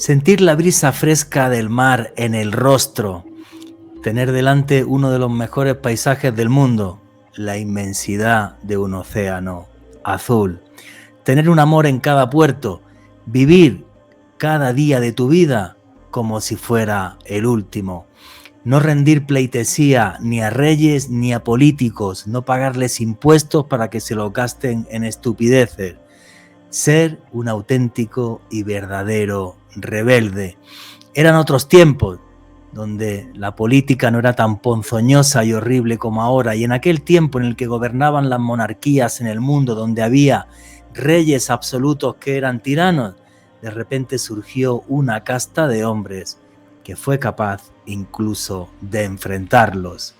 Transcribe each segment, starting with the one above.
sentir la brisa fresca del mar en el rostro, tener delante uno de los mejores paisajes del mundo, la inmensidad de un océano azul, tener un amor en cada puerto, vivir cada día de tu vida como si fuera el último, no rendir pleitesía ni a reyes ni a políticos, no pagarles impuestos para que se lo gasten en estupideces, ser un auténtico y verdadero rebelde. Eran otros tiempos donde la política no era tan ponzoñosa y horrible como ahora, y en aquel tiempo en el que gobernaban las monarquías en el mundo, donde había reyes absolutos que eran tiranos, de repente surgió una casta de hombres que fue capaz incluso de enfrentarlos.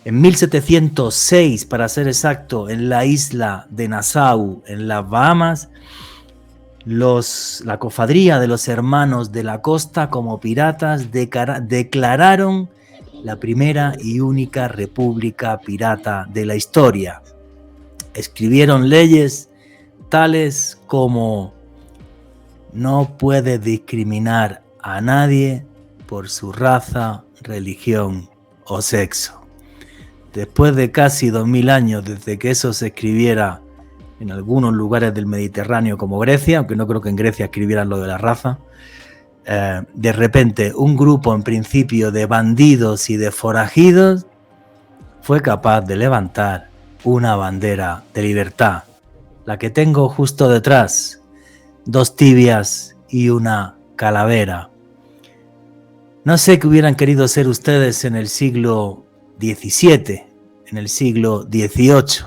En 1706, para ser exacto, en la isla de Nassau, en las Bahamas, la cofradía de los hermanos de la costa como piratas declararon la primera y única república pirata de la historia. Escribieron leyes tales como: no puedes discriminar a nadie por su raza, religión o sexo. Después de casi 2000 años desde que eso se escribiera en algunos lugares del Mediterráneo como Grecia, aunque no creo que en Grecia escribieran lo de la raza, de repente un grupo en principio de bandidos y de forajidos fue capaz de levantar una bandera de libertad, la que tengo justo detrás, 2 tibias y una calavera. No sé qué hubieran querido ser ustedes en el siglo XVII, en el siglo XVIII,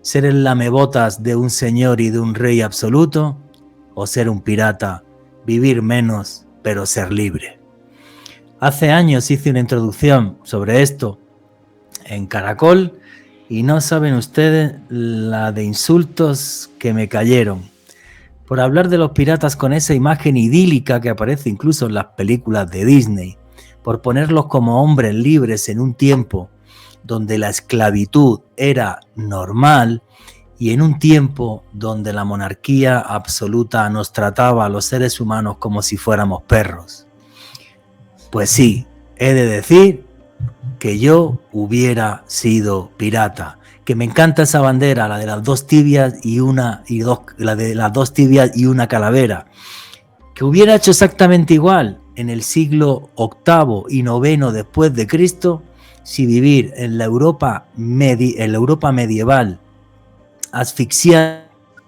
ser el lamebotas de un señor y de un rey absoluto, o ser un pirata, vivir menos pero ser libre. Hace años hice una introducción sobre esto en Caracol y no saben ustedes la de insultos que me cayeron por hablar de los piratas con esa imagen idílica que aparece incluso en las películas de Disney, por ponerlos como hombres libres en un tiempo donde la esclavitud era normal y en un tiempo donde la monarquía absoluta nos trataba a los seres humanos como si fuéramos perros. Pues sí, he de decir que yo hubiera sido pirata, que me encanta esa bandera, la de las 2 tibias la de las 2 tibias y una calavera, que hubiera hecho exactamente igual en el siglo VIII y IX después de Cristo, si vivir en la Europa medieval asfixiado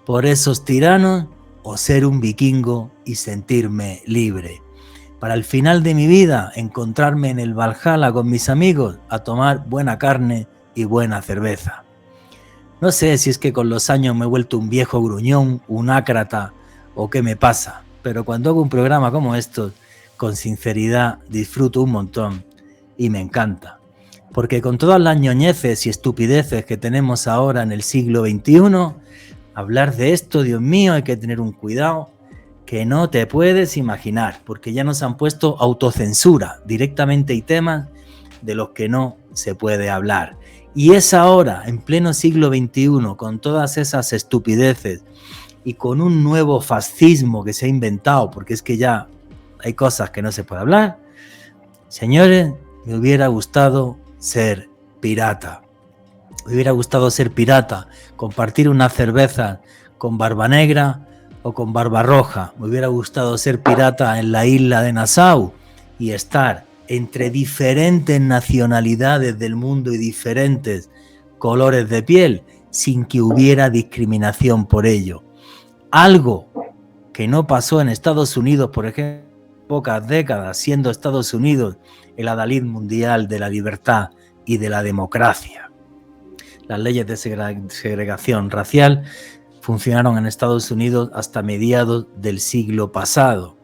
por esos tiranos, o ser un vikingo y sentirme libre. Para el final de mi vida, encontrarme en el Valhalla con mis amigos a tomar buena carne y buena cerveza. No sé si es que con los años me he vuelto un viejo gruñón, un ácrata o qué me pasa, pero cuando hago un programa como estos, con sinceridad disfruto un montón y me encanta. Porque con todas las ñoñeces y estupideces que tenemos ahora en el siglo XXI, hablar de esto, Dios mío, hay que tener un cuidado que no te puedes imaginar, porque ya nos han puesto autocensura. Directamente hay temas de los que no se puede hablar. Y es ahora, en pleno siglo XXI, con todas esas estupideces y con un nuevo fascismo que se ha inventado, porque es que ya hay cosas que no se puede hablar. Señores, me hubiera gustado ser pirata. Me hubiera gustado ser pirata, compartir una cerveza con Barba Negra o con Barba Roja. Me hubiera gustado ser pirata en la isla de Nassau y estar entre diferentes nacionalidades del mundo y diferentes colores de piel sin que hubiera discriminación por ello. Algo que no pasó en Estados Unidos, por ejemplo, pocas décadas, siendo Estados Unidos el adalid mundial de la libertad y de la democracia. Las leyes de segregación racial funcionaron en Estados Unidos hasta mediados del siglo pasado.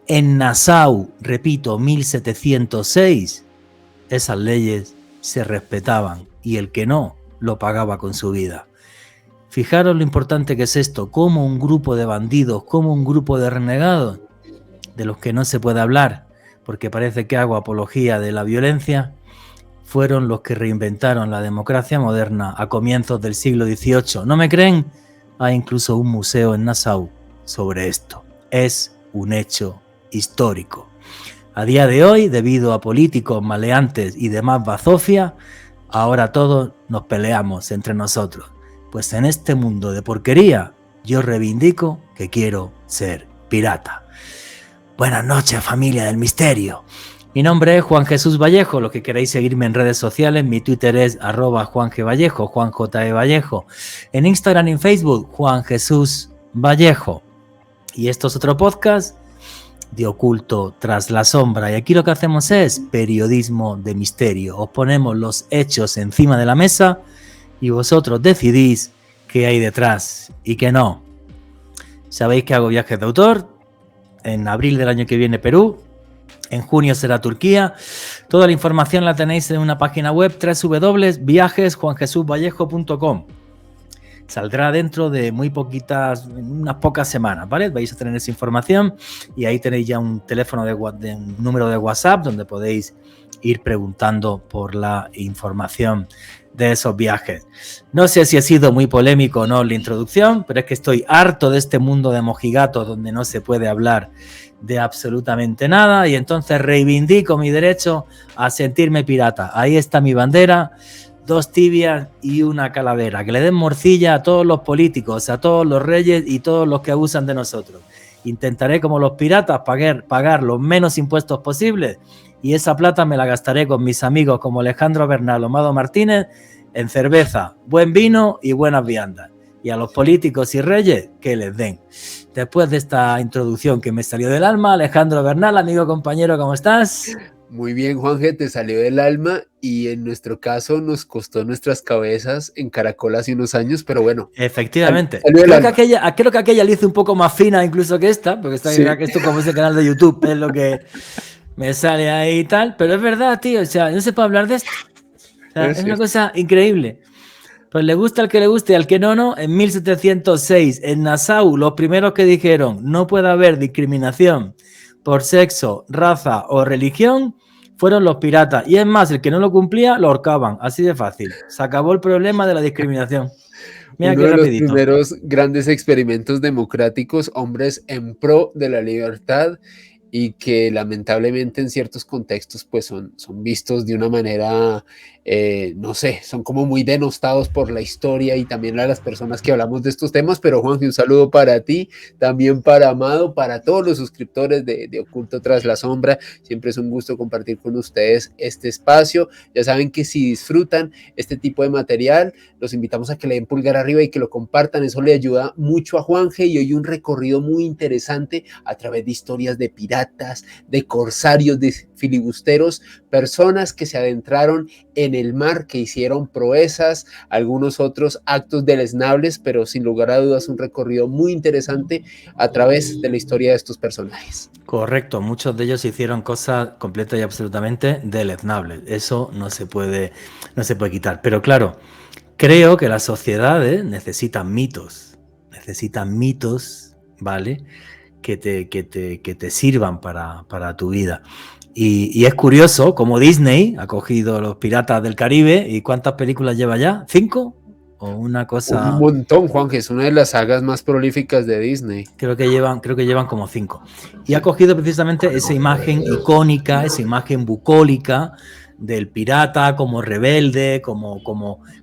En Nassau, repito, 1706, esas leyes se respetaban y el que no, lo pagaba con su vida. Fijaros lo importante que es esto, como un grupo de bandidos, como un grupo de renegados, de los que no se puede hablar, porque parece que hago apología de la violencia, fueron los que reinventaron la democracia moderna a comienzos del siglo XVIII. ¿No me creen? Hay incluso un museo en Nassau sobre esto. Es un hecho histórico. A día de hoy, debido a políticos maleantes y demás bazofia, ahora todos nos peleamos entre nosotros. Pues en este mundo de porquería, yo reivindico que quiero ser pirata. Buenas noches, familia del misterio. Mi nombre es Juan Jesús Vallejo. Los que queráis seguirme en redes sociales, mi Twitter es @JuanGVallejo, Juan J. Vallejo. En Instagram y en Facebook, Juan Jesús Vallejo. Y esto es otro podcast de Oculto tras la sombra. Y aquí lo que hacemos es periodismo de misterio. Os ponemos los hechos encima de la mesa y vosotros decidís qué hay detrás y qué no. Sabéis que hago viajes de autor. En abril del año que viene Perú. En junio será Turquía. Toda la información la tenéis en una página web, www.viajesjuanjesusvallejo.com. Saldrá dentro de unas pocas semanas, ¿vale? Vais a tener esa información y ahí tenéis ya un teléfono un número de WhatsApp donde podéis ir preguntando por la información de esos viajes. No sé si ha sido muy polémico o no la introducción, pero es que estoy harto de este mundo de mojigatos donde no se puede hablar de absolutamente nada y entonces reivindico mi derecho a sentirme pirata. Ahí está mi bandera. 2 tibias y una calavera. Que le den morcilla a todos los políticos, a todos los reyes y todos los que abusan de nosotros. Intentaré, como los piratas, pagar los menos impuestos posibles y esa plata me la gastaré con mis amigos como Alejandro Bernal o Mado Martínez en cerveza, buen vino y buenas viandas. Y a los políticos y reyes, que les den. Después de esta introducción que me salió del alma, Alejandro Bernal, amigo, compañero, ¿cómo estás? Muy bien, Juanje, te salió del alma y en nuestro caso nos costó nuestras cabezas en Caracol hace unos años, pero bueno. Efectivamente. Creo que aquella le hice un poco más fina incluso que esta, porque está sí. Esto como ese canal de YouTube, es lo que me sale ahí y tal, pero es verdad, tío, o sea, no se puede hablar de esto. O sea, es una cosa increíble. Pues le gusta al que le guste, al que no, no. En 1706, en Nassau, los primeros que dijeron no puede haber discriminación por sexo, raza o religión fueron los piratas. Y es más, el que no lo cumplía, lo ahorcaban. Así de fácil. Se acabó el problema de la discriminación. Mira uno de los primeros grandes experimentos democráticos, hombres en pro de la libertad y que lamentablemente en ciertos contextos pues son vistos de una manera, no sé, son como muy denostados por la historia y también a las personas que hablamos de estos temas, pero Juanji, un saludo para ti, también para Amado, para todos los suscriptores de Oculto tras la sombra, siempre es un gusto compartir con ustedes este espacio, ya saben que si disfrutan este tipo de material, los invitamos a que le den pulgar arriba y que lo compartan, eso le ayuda mucho a Juanje y hoy un recorrido muy interesante a través de historias de piratas, de corsarios, de filibusteros, personas que se adentraron en el mar, que hicieron proezas, algunos otros actos deleznables, pero sin lugar a dudas un recorrido muy interesante a través de la historia de estos personajes. Correcto, muchos de ellos hicieron cosas completa y absolutamente deleznables. Eso no se puede quitar. Pero claro, creo que las sociedades necesitan mitos, ¿vale? Que te sirvan para tu vida. Y es curioso cómo Disney ha cogido los Piratas del Caribe y ¿cuántas películas lleva ya? ¿5? O una cosa... Un montón, Juanje, es una de las sagas más prolíficas de Disney. Creo que llevan como 5. Y ha cogido precisamente esa imagen icónica, esa imagen bucólica del pirata como rebelde, como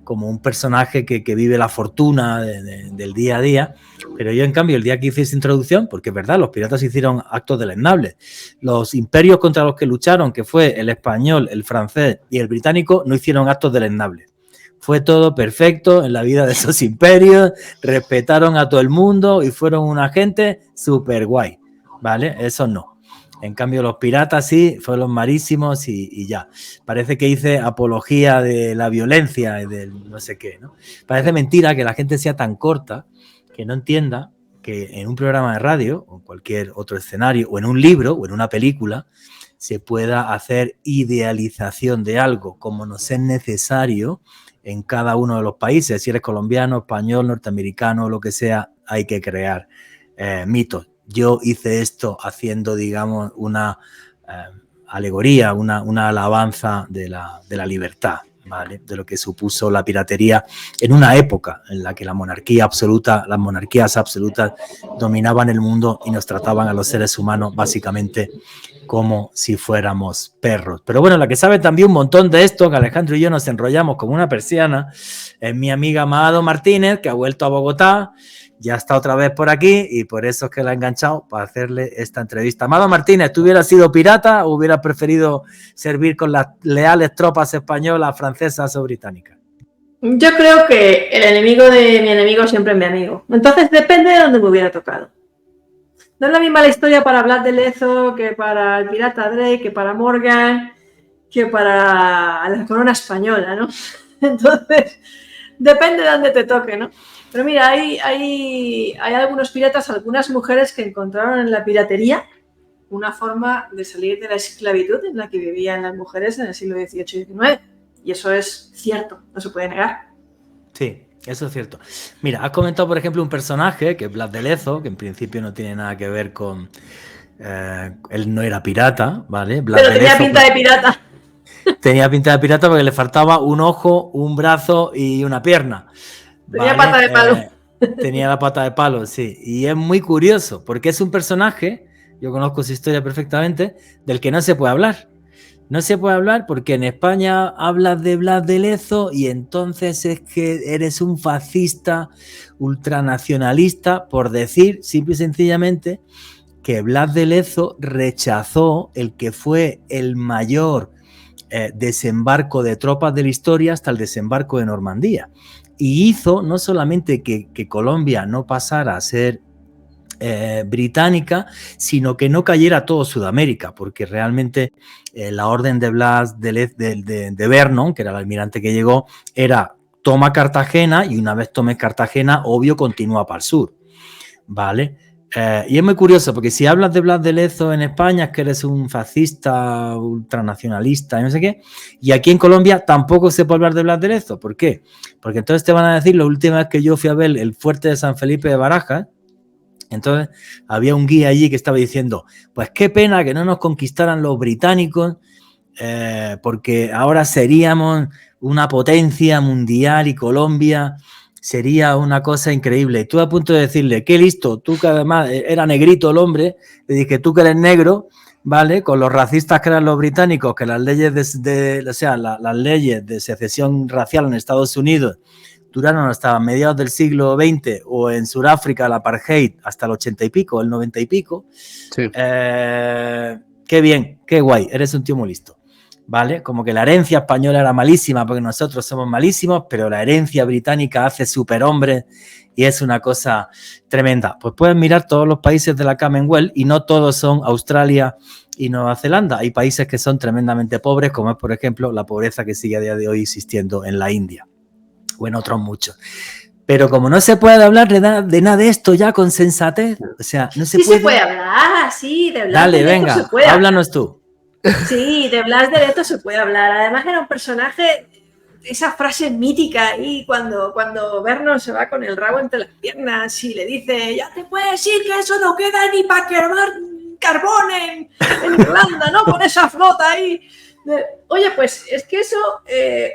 un personaje que vive la fortuna del día a día. Pero yo, en cambio, el día que hice esa introducción, porque es verdad, los piratas hicieron actos deleznables. Los imperios contra los que lucharon, que fue el español, el francés y el británico, no hicieron actos deleznables. Fue todo perfecto en la vida de esos imperios, respetaron a todo el mundo y fueron una gente súper guay, ¿vale? Eso no. En cambio, los piratas sí, fueron marísimos y ya. Parece que hice apología de la violencia y del no sé qué, ¿no? Parece mentira que la gente sea tan corta que no entienda que en un programa de radio o en cualquier otro escenario o en un libro o en una película se pueda hacer idealización de algo como nos es necesario en cada uno de los países. Si eres colombiano, español, norteamericano, lo que sea, hay que crear mitos. Yo hice esto haciendo, digamos, una alegoría, una alabanza de la libertad, ¿vale? De lo que supuso la piratería en una época en la que las monarquías absolutas dominaban el mundo y nos trataban a los seres humanos básicamente como si fuéramos perros. Pero bueno, la que sabe también un montón de esto, que Alejandro y yo nos enrollamos como una persiana, es mi amiga Amado Martínez, que ha vuelto a Bogotá, ya está otra vez por aquí y por eso es que la he enganchado para hacerle esta entrevista. Amado Martínez, ¿tú hubieras sido pirata o hubieras preferido servir con las leales tropas españolas, francesas o británicas? Yo creo que el enemigo de mi enemigo siempre es mi amigo. Entonces depende de dónde me hubiera tocado. No es la misma la historia para Blas de Lezo que para el pirata Drake, que para Morgan, que para la corona española, ¿no? Entonces, depende de dónde te toque, ¿no? Pero mira, hay algunos piratas, algunas mujeres que encontraron en la piratería una forma de salir de la esclavitud en la que vivían las mujeres en el siglo XVIII y XIX. Y eso es cierto, no se puede negar. Sí, eso es cierto. Mira, has comentado, por ejemplo, un personaje que es Blas de Lezo, que en principio no tiene nada que ver con... él no era pirata, ¿vale? Blas Pero tenía pinta de pirata. Tenía pinta de pirata porque le faltaba un ojo, un brazo y una pierna. Tenía pata de palo. Tenía la pata de palo, sí. Y es muy curioso, porque es un personaje, yo conozco su historia perfectamente, del que no se puede hablar. No se puede hablar porque en España hablas de Blas de Lezo y entonces es que eres un fascista ultranacionalista por decir simple y sencillamente que Blas de Lezo rechazó el que fue el mayor desembarco de tropas de la historia hasta el desembarco de Normandía. Y hizo no solamente que Colombia no pasara a ser británica, sino que no cayera todo Sudamérica, porque realmente la orden de Blas de Vernon, que era el almirante que llegó, era toma Cartagena y una vez tomes Cartagena, obvio, continúa para el sur, ¿vale? Y es muy curioso, porque si hablas de Blas de Lezo en España es que eres un fascista, ultranacionalista y no sé qué, y aquí en Colombia tampoco se puede hablar de Blas de Lezo. ¿Por qué? Porque entonces te van a decir, la última vez que yo fui a ver el fuerte de San Felipe de Barajas, entonces había un guía allí que estaba diciendo, pues qué pena que no nos conquistaran los británicos, porque ahora seríamos una potencia mundial y Colombia sería una cosa increíble. Y tú a punto de decirle, qué listo, tú que además era negrito el hombre, le dije, tú que eres negro, ¿vale? Con los racistas que eran los británicos, que las leyes las leyes de secesión racial en Estados Unidos duraron hasta mediados del siglo XX, o en Sudáfrica el apartheid hasta el 80 y pico, el 90 y pico. Sí. Qué bien, qué guay, eres un tío muy listo, ¿vale? Como que la herencia española era malísima porque nosotros somos malísimos, pero la herencia británica hace superhombres y es una cosa tremenda. Pues puedes mirar todos los países de la Commonwealth y no todos son Australia y Nueva Zelanda. Hay países que son tremendamente pobres, como es, por ejemplo, la pobreza que sigue a día de hoy existiendo en la India. O en otros muchos. Pero como no se puede hablar de nada de esto ya con sensatez, o sea, no se puede... Sí se puede hablar, sí, de Blas Dale, de Lezo venga, se puede háblanos hablar. tú. Sí, de Blas de Lezo se puede hablar. Además era un personaje, esa frase mítica ahí cuando Vernon se va con el rabo entre las piernas y le dice, ya te puedes decir que eso no queda ni para quemar carbón en Irlanda, ¿no? Con esa flota ahí. Oye, pues es que eso,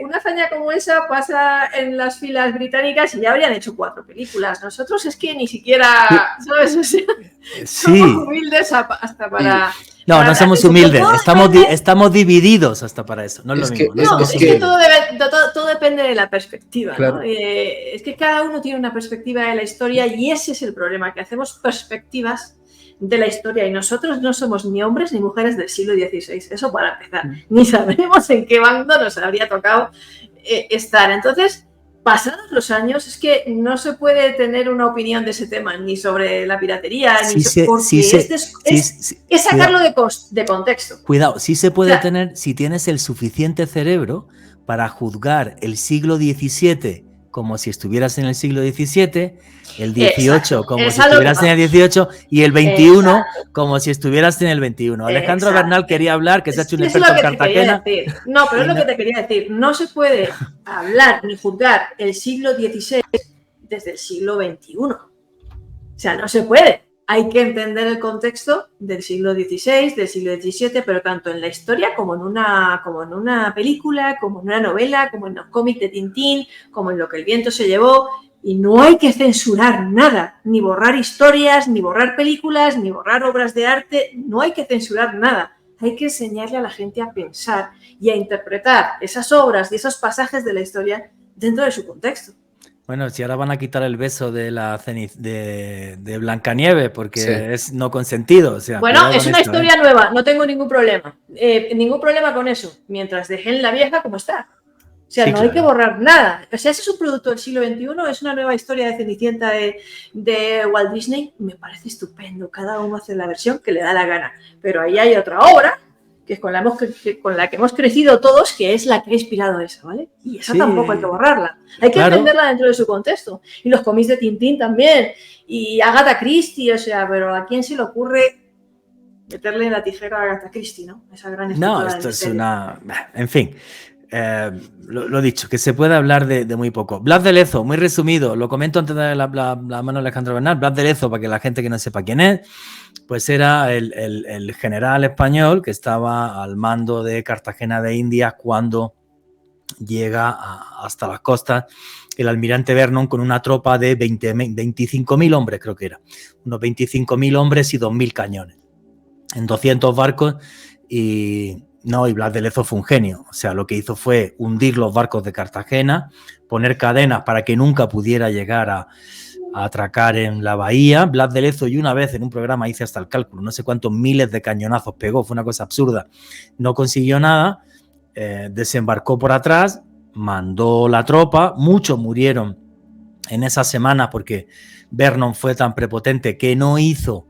una hazaña como esa pasa en las filas británicas y ya habrían hecho 4 películas. Nosotros es que ni siquiera, ¿sabes? O sea, somos humildes hasta para... No, no somos humildes, estamos divididos hasta para eso. No es lo mismo. Es que todo depende de la perspectiva, claro. ¿No? Es que cada uno tiene una perspectiva de la historia y ese es el problema, que hacemos perspectivas de la historia y nosotros no somos ni hombres ni mujeres del siglo XVI, eso para empezar, ni sabemos en qué bando nos habría tocado estar. Entonces, pasados los años, es que no se puede tener una opinión de ese tema, ni sobre la piratería, es sacarlo de contexto. Cuidado, sí se puede tener si tienes el suficiente cerebro para juzgar el siglo XVII como si estuvieras en el siglo XVII, el 18 como si estuvieras en el 18 y el 21 como si estuvieras en el 21. Alejandro Bernal quería hablar, que se ha hecho un experto en Cartagena. No, pero es lo que te quería decir. No se puede hablar ni juzgar el siglo XVI desde el siglo XXI. O sea, no se puede. hay que entender el contexto del siglo XVI, del siglo XVII, pero tanto en la historia como en una película, como en una novela, como en los cómics de Tintín, como en Lo que el viento se llevó. Y no hay que censurar nada, ni borrar historias, ni borrar películas, ni borrar obras de arte, no hay que censurar nada. Hay que enseñarle a la gente a pensar y a interpretar esas obras y esos pasajes de la historia dentro de su contexto. Bueno, si ahora van a quitar el beso de de Blancanieves porque sí, es no consentido. O sea, bueno, es una historia nueva, no tengo ningún problema. Ningún problema con eso, mientras dejen la vieja como está. O sea, sí, no, claro, hay que borrar nada. O sea, ese es un producto del siglo XXI, es una nueva historia de Cenicienta de Walt Disney. Me parece estupendo, cada uno hace la versión que le da la gana. Pero ahí hay otra obra que es con la que hemos crecido todos, que es la que ha inspirado esa, ¿vale? Y esa sí, tampoco hay que borrarla. Hay que entenderla dentro de su contexto. Y los cómics de Tintín también. Y Agatha Christie, o sea, pero ¿a quién se le ocurre meterle la tijera a Agatha Christie, no? Esa gran escritora. No, esto es una... En fin. Lo dicho, que se puede hablar de muy poco. Blas de Lezo, muy resumido, lo comento antes de la mano a Alejandro Bernal. Blas de Lezo, para que la gente que no sepa quién es, pues era el general español que estaba al mando de Cartagena de Indias cuando llega hasta las costas el almirante Vernon con una tropa de 25.000 hombres, creo que era, unos 25.000 hombres y 2.000 cañones en 200 barcos. Y Blas de Lezo fue un genio. O sea, lo que hizo fue hundir los barcos de Cartagena, poner cadenas para que nunca pudiera llegar a atracar en la bahía. Blas de Lezo, y una vez en un programa hice hasta el cálculo, no sé cuántos miles de cañonazos pegó, fue una cosa absurda. No consiguió nada, desembarcó por atrás, mandó la tropa, muchos murieron en esas semanas porque Vernon fue tan prepotente que no hizo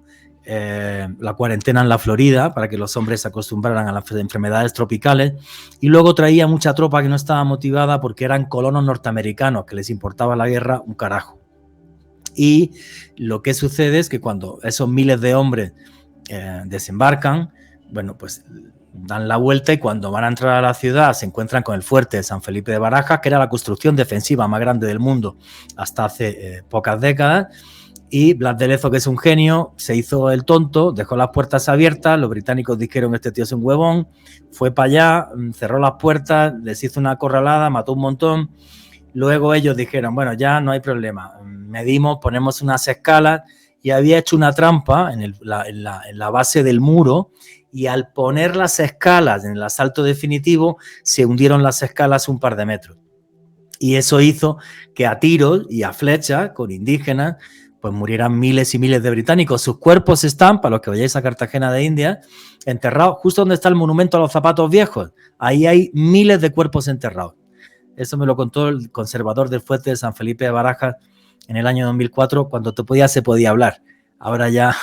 la cuarentena en la Florida para que los hombres se acostumbraran a las enfermedades tropicales, y luego traía mucha tropa que no estaba motivada porque eran colonos norteamericanos que les importaba la guerra un carajo. Y lo que sucede es que cuando esos miles de hombres desembarcan, bueno, pues dan la vuelta y cuando van a entrar a la ciudad se encuentran con el fuerte de San Felipe de Barajas, que era la construcción defensiva más grande del mundo hasta hace pocas décadas. Y Blas de Lezo, que es un genio, se hizo el tonto, dejó las puertas abiertas, los británicos dijeron este tío es un huevón, fue para allá, cerró las puertas, les hizo una acorralada, mató un montón. Luego ellos dijeron, bueno, ya no hay problema, medimos, ponemos unas escalas, y había hecho una trampa en la base del muro, y al poner las escalas en el asalto definitivo se hundieron las escalas un par de metros. Y eso hizo que a tiros y a flechas con indígenas pues murieran miles y miles de británicos. Sus cuerpos están, para los que vayáis a Cartagena de Indias, enterrados justo donde está el monumento a los zapatos viejos. Ahí hay miles de cuerpos enterrados. Eso me lo contó el conservador del fuerte de San Felipe de Barajas en el año 2004, cuando se podía hablar. Ahora ya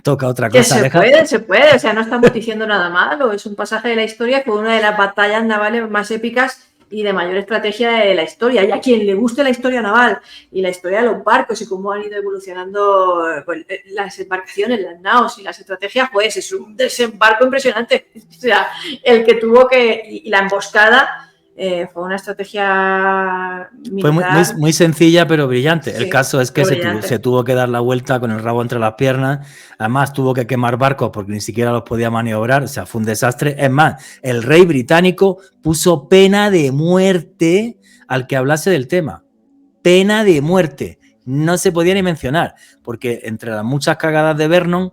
toca otra cosa. Se puede, o sea, no estamos diciendo nada malo. Es un pasaje de la historia que fue una de las batallas navales más épicas y de mayor estrategia de la historia. Y a quien le guste la historia naval y la historia de los barcos y cómo han ido evolucionando pues, las embarcaciones, las naos y las estrategias, pues es un desembarco impresionante. O sea, el que tuvo y la emboscada fue una estrategia militar. Fue muy sencilla pero brillante. Sí, el caso es que se tuvo que dar la vuelta con el rabo entre las piernas. Además tuvo que quemar barcos porque ni siquiera los podía maniobrar. O sea, fue un desastre. Es más, el rey británico puso pena de muerte al que hablase del tema. Pena de muerte. No se podía ni mencionar, porque entre las muchas cagadas de Vernon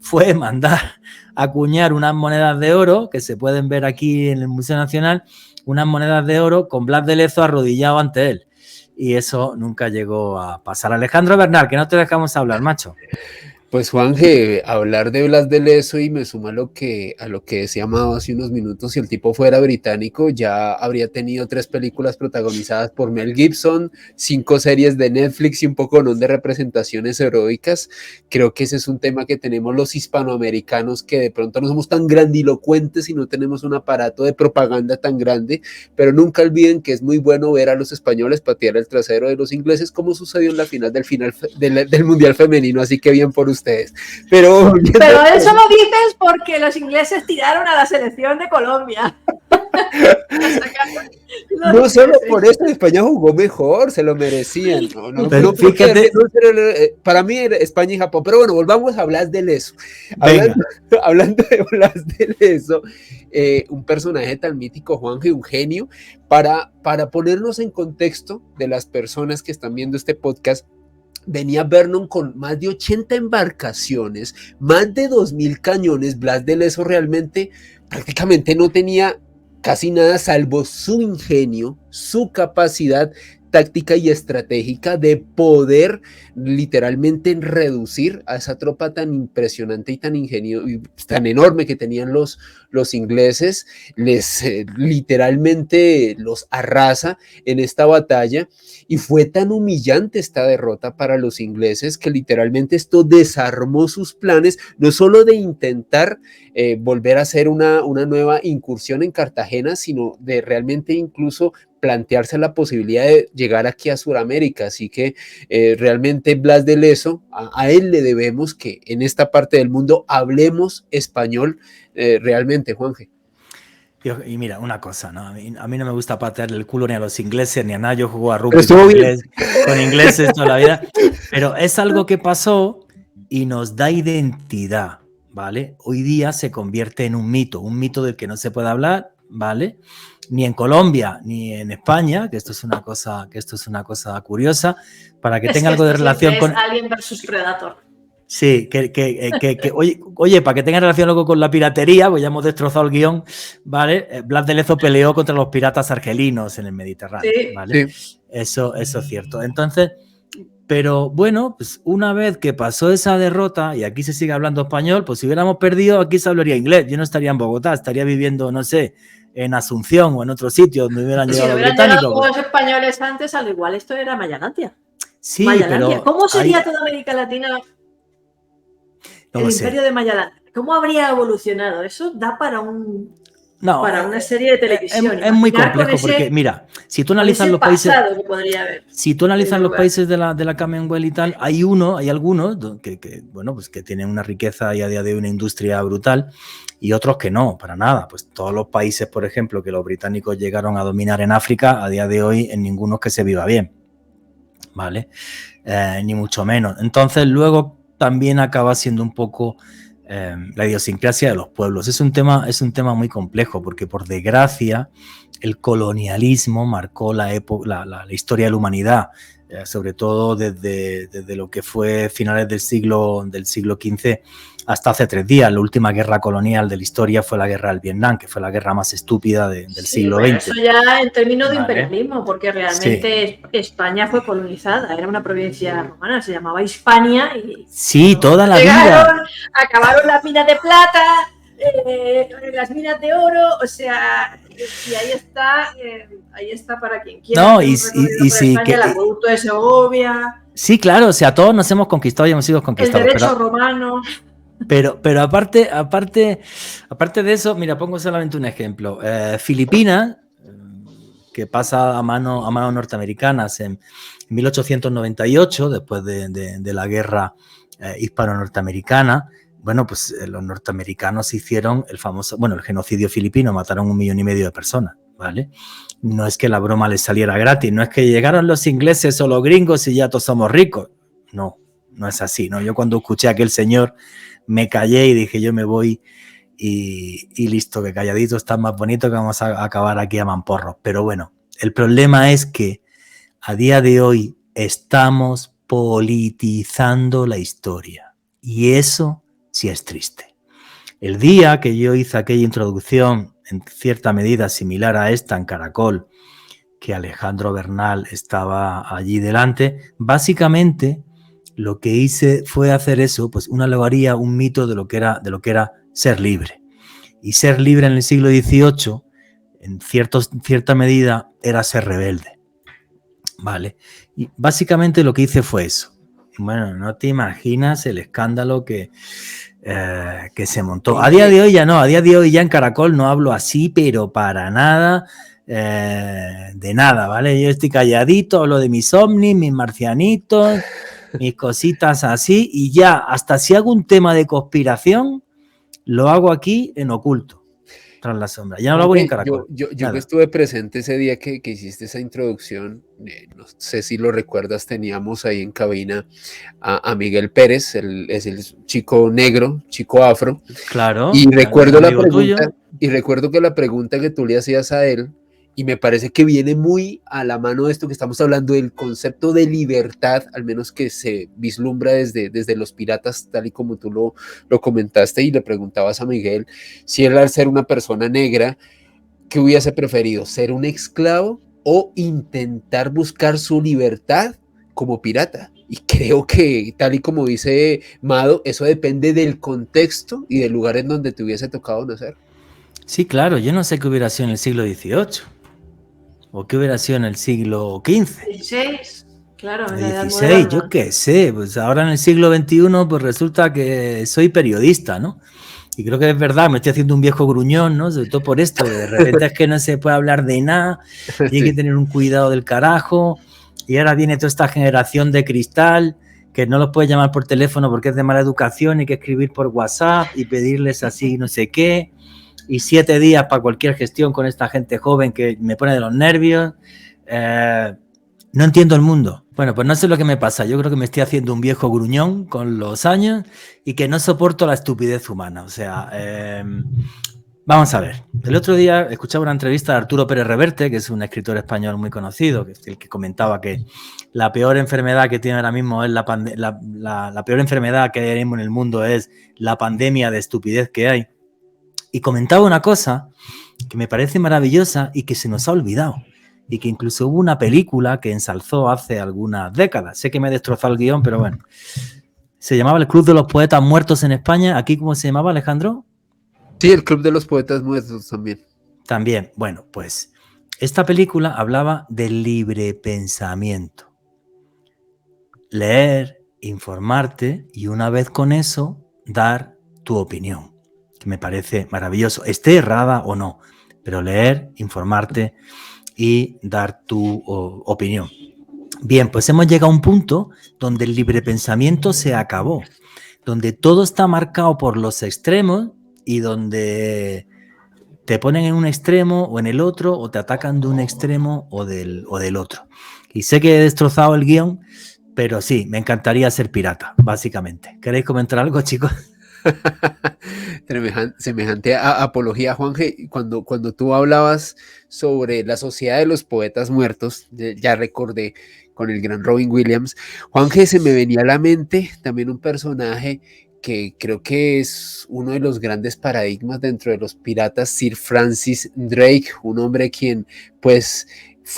fue mandar acuñar unas monedas de oro que se pueden ver aquí en el Museo Nacional, unas monedas de oro con Blas de Lezo arrodillado ante él. Y eso nunca llegó a pasar. Alejandro Bernal, que no te dejamos hablar, macho. Pues Juanje, hablar de Blas de Lezo y me suma a lo que decía Amado hace unos minutos, si el tipo fuera británico ya habría tenido 3 películas protagonizadas por Mel Gibson, 5 series de Netflix y un poco de representaciones heroicas. Creo que ese es un tema que tenemos los hispanoamericanos, que de pronto no somos tan grandilocuentes y no tenemos un aparato de propaganda tan grande, pero nunca olviden que es muy bueno ver a los españoles patear el trasero de los ingleses, como sucedió en la final del Mundial Femenino, así que bien por ustedes. Pero eso lo dices porque los ingleses tiraron a la selección de Colombia. No solo por eso España jugó mejor, se lo merecían. No, fíjate, para mí era España y Japón. Pero bueno, volvamos a Blas de Lezo. Hablando de Blas de Lezo, un personaje tan mítico, Juanjo, un genio, para ponernos en contexto de las personas que están viendo este podcast. Venía Vernon con más de 80 embarcaciones, más de 2.000 cañones. Blas de Lezo realmente prácticamente no tenía casi nada salvo su ingenio, su capacidad táctica y estratégica de poder literalmente reducir a esa tropa tan impresionante y tan enorme que tenían los ingleses. Les literalmente los arrasa en esta batalla, y fue tan humillante esta derrota para los ingleses que literalmente esto desarmó sus planes, no solo de intentar volver a hacer una nueva incursión en Cartagena, sino de realmente incluso plantearse la posibilidad de llegar aquí a Sudamérica. Así que realmente Blas de Lezo, a él le debemos que en esta parte del mundo hablemos español realmente, Juanje. Y mira, una cosa, ¿no? A mí no me gusta patearle el culo ni a los ingleses ni a nada. Yo juego a rugby con ingleses toda la vida, pero es algo que pasó y nos da identidad, ¿vale? Hoy día se convierte en un mito del que no se puede hablar, ¿vale? Ni en Colombia ni en España, que esto es una cosa curiosa, para que tenga algo de relación con Alien versus Predator. Sí, oye, para que tenga relación luego con la piratería, pues ya hemos destrozado el guión, ¿vale? Blas de Lezo peleó contra los piratas argelinos en el Mediterráneo, sí, ¿vale? Sí. Eso es cierto. Entonces, pero bueno, pues una vez que pasó esa derrota y aquí se sigue hablando español, pues si hubiéramos perdido, aquí se hablaría inglés. Yo no estaría en Bogotá, estaría viviendo, no sé, en Asunción o en otro sitio donde hubieran llegado los británicos. Si hubieran llegado los españoles antes, al igual esto era Mayalandia. Sí, Mayalandia. ¿Cómo sería toda América Latina? El imperio de Mayalandia. ¿Cómo habría evolucionado? Eso da para una serie de televisión. Es muy complejo porque, mira, si tú analizas los países, de la Commonwealth y tal, hay algunos que tienen una riqueza y a día de hoy una industria brutal, y otros que no, para nada. Pues todos los países, por ejemplo, que los británicos llegaron a dominar en África, a día de hoy en ninguno es que se viva bien, ¿vale? Ni mucho menos. Entonces luego también acaba siendo un poco la idiosincrasia de los pueblos. Es un tema muy complejo porque, por desgracia, el colonialismo marcó la historia de la humanidad, sobre todo desde lo que fue finales del siglo XV hasta hace 3 días. La última guerra colonial de la historia fue la guerra del Vietnam, que fue la guerra más estúpida del siglo XX. Eso ya en términos de imperialismo, porque realmente España fue colonizada, era una provincia romana, se llamaba Hispania. Y toda la vida. Acabaron las minas de plata, las minas de oro, o sea, y ahí está para quien quiera. No, y sí, el acueducto de Segovia. Sí, claro, o sea, todos nos hemos conquistado y hemos sido conquistados. El derecho romano. Pero aparte de eso, mira, pongo solamente un ejemplo. Filipinas, que pasa a manos norteamericanas en 1898, después de la guerra hispano-norteamericana. Bueno, pues los norteamericanos hicieron el genocidio filipino, mataron 1,5 millones de personas, ¿vale? No es que la broma les saliera gratis, no es que llegaron los ingleses o los gringos y ya todos somos ricos. No es así, ¿no? Yo cuando escuché a aquel señor me callé y dije, yo me voy y listo, que calladito está más bonito, que vamos a acabar aquí a mamporros. Pero bueno, el problema es que a día de hoy estamos politizando la historia y eso sí es triste. El día que yo hice aquella introducción, en cierta medida similar a esta en Caracol, que Alejandro Bernal estaba allí delante, básicamente lo que hice fue hacer eso, pues una alegoría, un mito de lo que era ser libre. Y ser libre en el siglo XVIII, en cierta medida, era ser rebelde, ¿vale? Y básicamente lo que hice fue eso. Bueno, no te imaginas el escándalo que se montó. A día de hoy ya no, a día de hoy ya en Caracol no hablo así, pero para nada, de nada, ¿vale? Yo estoy calladito, hablo de mis ovnis, mis marcianitos, mis cositas así, y ya, hasta si hago un tema de conspiración, lo hago aquí en oculto. tras la sombra. Ya no lo hago ni en Caracol. Yo que estuve presente ese día que hiciste esa introducción, no sé si lo recuerdas, teníamos ahí en cabina a Miguel Pérez, es el chico negro, chico afro. Claro. Y recuerdo la pregunta, y recuerdo que la pregunta que tú le hacías a él, y me parece que viene muy a la mano de esto que estamos hablando, del concepto de libertad, al menos que se vislumbra desde los piratas, tal y como tú lo comentaste, y le preguntabas a Miguel si él, al ser una persona negra, ¿qué hubiese preferido? ¿Ser un esclavo o intentar buscar su libertad como pirata? Y creo que, tal y como dice Mado, eso depende del contexto y del lugar en donde te hubiese tocado nacer. Sí, claro, yo no sé qué hubiera sido en el siglo XVIII. ¿O qué hubiera sido en el siglo XV? XVI, claro. En el XVI, yo qué sé. Pues ahora en el siglo XXI, pues resulta que soy periodista, ¿no? Y creo que es verdad, me estoy haciendo un viejo gruñón, ¿no? Sobre todo por esto, que de repente es que no se puede hablar de nada, y hay que tener un cuidado del carajo. Y ahora viene toda esta generación de cristal, que no los puedes llamar por teléfono porque es de mala educación, hay que escribir por WhatsApp y pedirles así no sé qué. Y 7 días para cualquier gestión con esta gente joven que me pone de los nervios. No entiendo el mundo. Bueno, pues no sé lo que me pasa. Yo creo que me estoy haciendo un viejo gruñón con los años y que no soporto la estupidez humana. O sea, vamos a ver. El otro día escuchaba una entrevista de Arturo Pérez Reverte, que es un escritor español muy conocido, que es el que comentaba que la peor enfermedad que tiene ahora mismo es la peor enfermedad que hay ahora mismo en el mundo es la pandemia de estupidez que hay. Y comentaba una cosa que me parece maravillosa y que se nos ha olvidado. Y que incluso hubo una película que ensalzó hace algunas décadas. Sé que me he destrozado el guión, pero bueno. Se llamaba El Club de los Poetas Muertos en España. ¿Aquí cómo se llamaba, Alejandro? Sí, El Club de los Poetas Muertos también. También. Bueno, pues esta película hablaba del libre pensamiento. Leer, informarte y una vez con eso, dar tu opinión. Que me parece maravilloso, esté errada o no, pero leer, informarte y dar tu opinión. Bien, pues hemos llegado a un punto donde el libre pensamiento se acabó, donde todo está marcado por los extremos y donde te ponen en un extremo o en el otro, o te atacan de un extremo o del otro. Y sé que he destrozado el guión, pero sí, me encantaría ser pirata, básicamente. ¿Queréis comentar algo, chicos? Semejante apología, Juanje. Cuando tú hablabas sobre la Sociedad de los Poetas Muertos, ya recordé con el gran Robin Williams, Juanje, se me venía a la mente también un personaje que creo que es uno de los grandes paradigmas dentro de los piratas, Sir Francis Drake, un hombre quien pues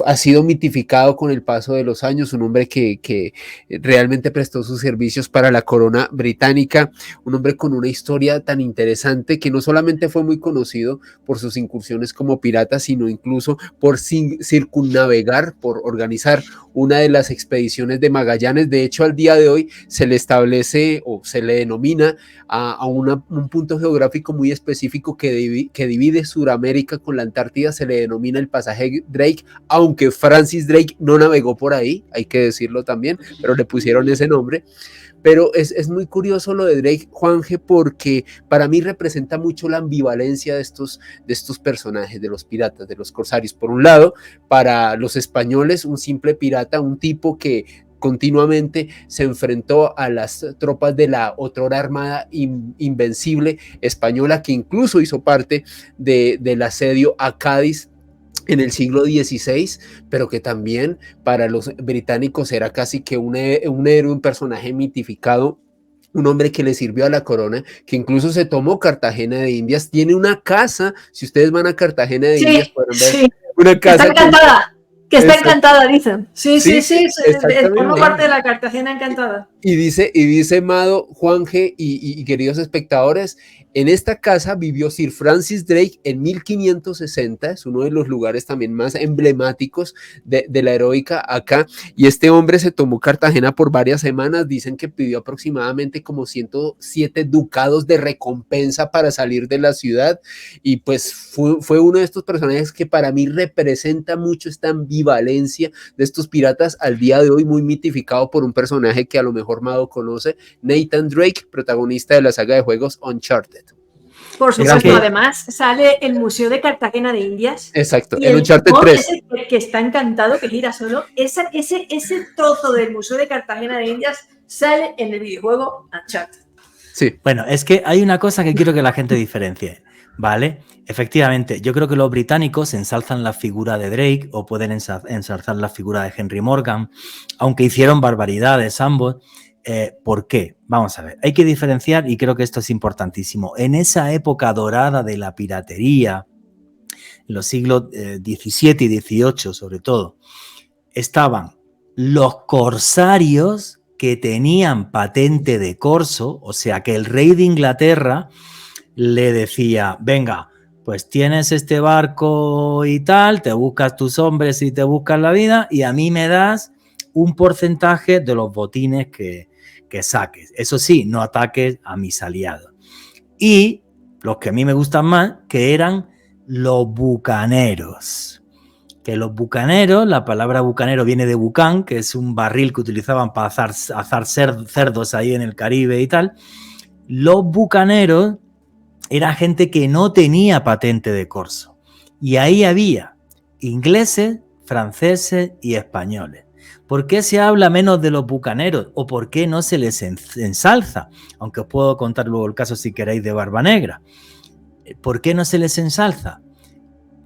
ha sido mitificado con el paso de los años, un hombre que realmente prestó sus servicios para la corona británica, un hombre con una historia tan interesante que no solamente fue muy conocido por sus incursiones como pirata, sino incluso por circunnavegar, por organizar una de las expediciones de Magallanes. De hecho, al día de hoy se le establece o se le denomina a un punto geográfico muy específico que divide Sudamérica con la Antártida, se le denomina el pasaje Drake, aunque Francis Drake no navegó por ahí, hay que decirlo también, pero le pusieron ese nombre. Pero es muy curioso lo de Drake, Juanje, porque para mí representa mucho la ambivalencia de estos personajes, de los piratas, de los corsarios. Por un lado, para los españoles, un simple pirata, un tipo que continuamente se enfrentó a las tropas de la otrora armada invencible española, que incluso hizo parte del asedio a Cádiz en el siglo XVI, pero que también para los británicos era casi que un héroe, un personaje mitificado, un hombre que le sirvió a la corona, que incluso se tomó Cartagena de Indias, tiene una casa, si ustedes van a Cartagena de Indias, pueden ver una casa. Está encantada, que está encantada, dicen. Sí, forma parte de la Cartagena encantada. Y dice Mado, Juanje y queridos espectadores, en esta casa vivió Sir Francis Drake en 1560, es uno de los lugares también más emblemáticos de la heroica acá, y este hombre se tomó Cartagena por varias semanas, dicen que pidió aproximadamente como 107 ducados de recompensa para salir de la ciudad, y pues fue uno de estos personajes que para mí representa mucho esta ambivalencia de estos piratas al día de hoy, muy mitificado por un personaje que a lo mejor Mado conoce, Nathan Drake, protagonista de la saga de juegos Uncharted. Por supuesto, además sale el Museo de Cartagena de Indias. Exacto, en Uncharted 3. Que está encantado, que gira solo. Ese trozo del Museo de Cartagena de Indias sale en el videojuego Uncharted. Sí. Bueno, es que hay una cosa que quiero que la gente diferencie, ¿vale? Efectivamente, yo creo que los británicos ensalzan la figura de Drake o pueden ensalzar la figura de Henry Morgan, aunque hicieron barbaridades ambos. ¿Por qué? Vamos a ver, hay que diferenciar y creo que esto es importantísimo. En esa época dorada de la piratería, en los siglos XVII y XVIII sobre todo, estaban los corsarios que tenían patente de corso, o sea que el rey de Inglaterra le decía, venga, pues tienes este barco y tal, te buscas tus hombres y te buscas la vida y a mí me das un porcentaje de los botines que saques. Eso sí, no ataques a mis aliados. Y los que a mí me gustan más, que eran los bucaneros. Que los bucaneros, la palabra bucanero viene de bucán, que es un barril que utilizaban para azar cerdos ahí en el Caribe y tal. Los bucaneros era gente que no tenía patente de corso. Y ahí había ingleses, franceses y españoles. ¿Por qué se habla menos de los bucaneros? ¿O por qué no se les ensalza? Aunque os puedo contar luego el caso si queréis de Barba Negra. ¿Por qué no se les ensalza?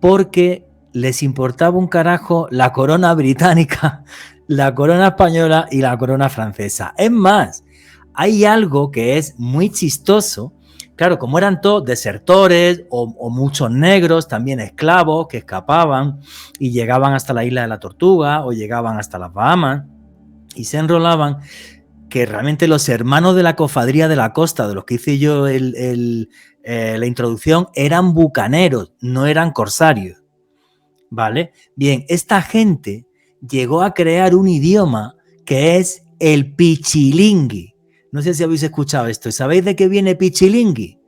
Porque les importaba un carajo la corona británica, la corona española y la corona francesa. Es más, hay algo que es muy chistoso. Claro, como eran todos desertores o muchos negros, también esclavos que escapaban y llegaban hasta la isla de la Tortuga o llegaban hasta las Bahamas y se enrolaban, que realmente los hermanos de la cofradía de la costa, de los que hice yo la introducción, eran bucaneros, no eran corsarios, ¿vale? Bien, esta gente llegó a crear un idioma que es el pichilingui. No sé si habéis escuchado esto. ¿Sabéis de qué viene pichilingui?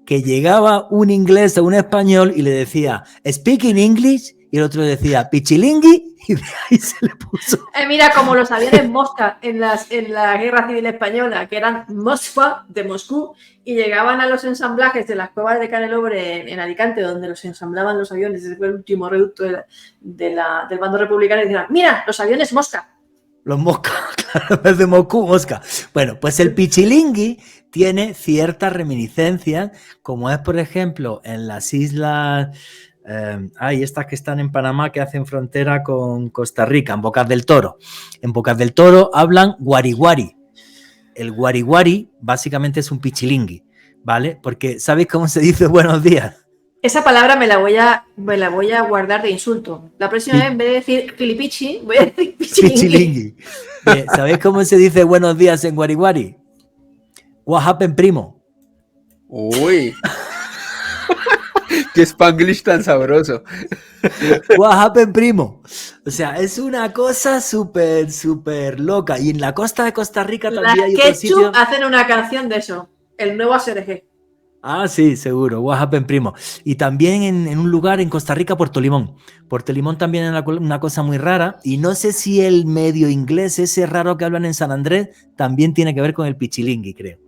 Que llegaba un inglés o un español y le decía, speaking English, y el otro le decía, pichilingui, y de ahí se le puso. Mira, como los aviones Mosca en la Guerra Civil Española, que eran Moskva, de Moscú, y llegaban a los ensamblajes de las cuevas de Canelobre en Alicante, donde los ensamblaban los aviones, ese fue el último reducto del bando republicano, y decían, mira, los aviones Mosca. Los Mosca, claro, es de Moscú, Mosca. Bueno, pues el pichilingui tiene ciertas reminiscencias, como es, por ejemplo, en las islas, estas que están en Panamá, que hacen frontera con Costa Rica, en Bocas del Toro. En Bocas del Toro hablan guariguari. El guariguari básicamente es un pichilingui, ¿vale? Porque ¿sabéis cómo se dice buenos días? Esa palabra me la voy a guardar de insulto. La próxima vez, en vez de decir filipichi, voy a decir pichilingui. ¿Sabéis cómo se dice buenos días en guariguari? What happened, primo? Uy. Qué Spanglish tan sabroso. What happened, primo? O sea, es una cosa súper, súper loca. Y en la costa de Costa Rica también hay otro sitio. Hacen una canción de eso. El nuevo ASRG. Ah, sí, seguro. What happened, primo. Y también en un lugar en Costa Rica, Puerto Limón. Puerto Limón también es una cosa muy rara. Y no sé si el medio inglés, ese raro que hablan en San Andrés, también tiene que ver con el pichilingui, creo.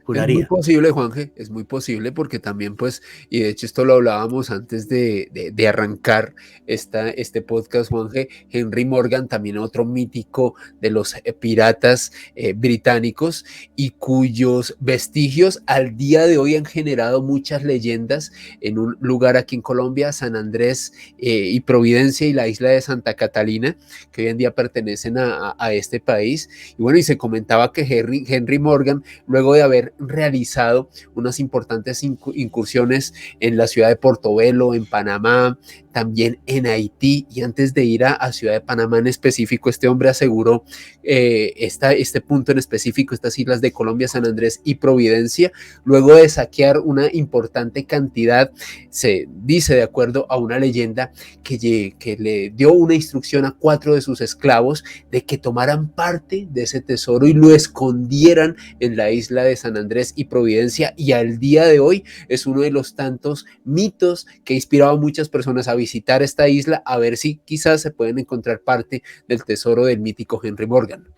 Juraría. Es muy posible, Juanje, es muy posible porque también pues, y de hecho esto lo hablábamos antes de arrancar este podcast, Juanje, Henry Morgan, también otro mítico de los piratas británicos y cuyos vestigios al día de hoy han generado muchas leyendas en un lugar aquí en Colombia, San Andrés y Providencia y la isla de Santa Catalina, que hoy en día pertenecen a este país. Y bueno, y se comentaba que Henry Morgan, luego de haber realizado unas importantes incursiones en la ciudad de Portobelo, en Panamá, también en Haití, y antes de ir a Ciudad de Panamá en específico, este hombre aseguró este punto en específico, estas islas de Colombia, San Andrés y Providencia, luego de saquear una importante cantidad, se dice de acuerdo a una leyenda que le dio una instrucción a 4 de sus esclavos de que tomaran parte de ese tesoro y lo escondieran en la isla de San Andrés y Providencia, y al día de hoy es uno de los tantos mitos que ha inspirado a muchas personas a visitar esta isla a ver si quizás se pueden encontrar parte del tesoro del mítico Henry Morgan.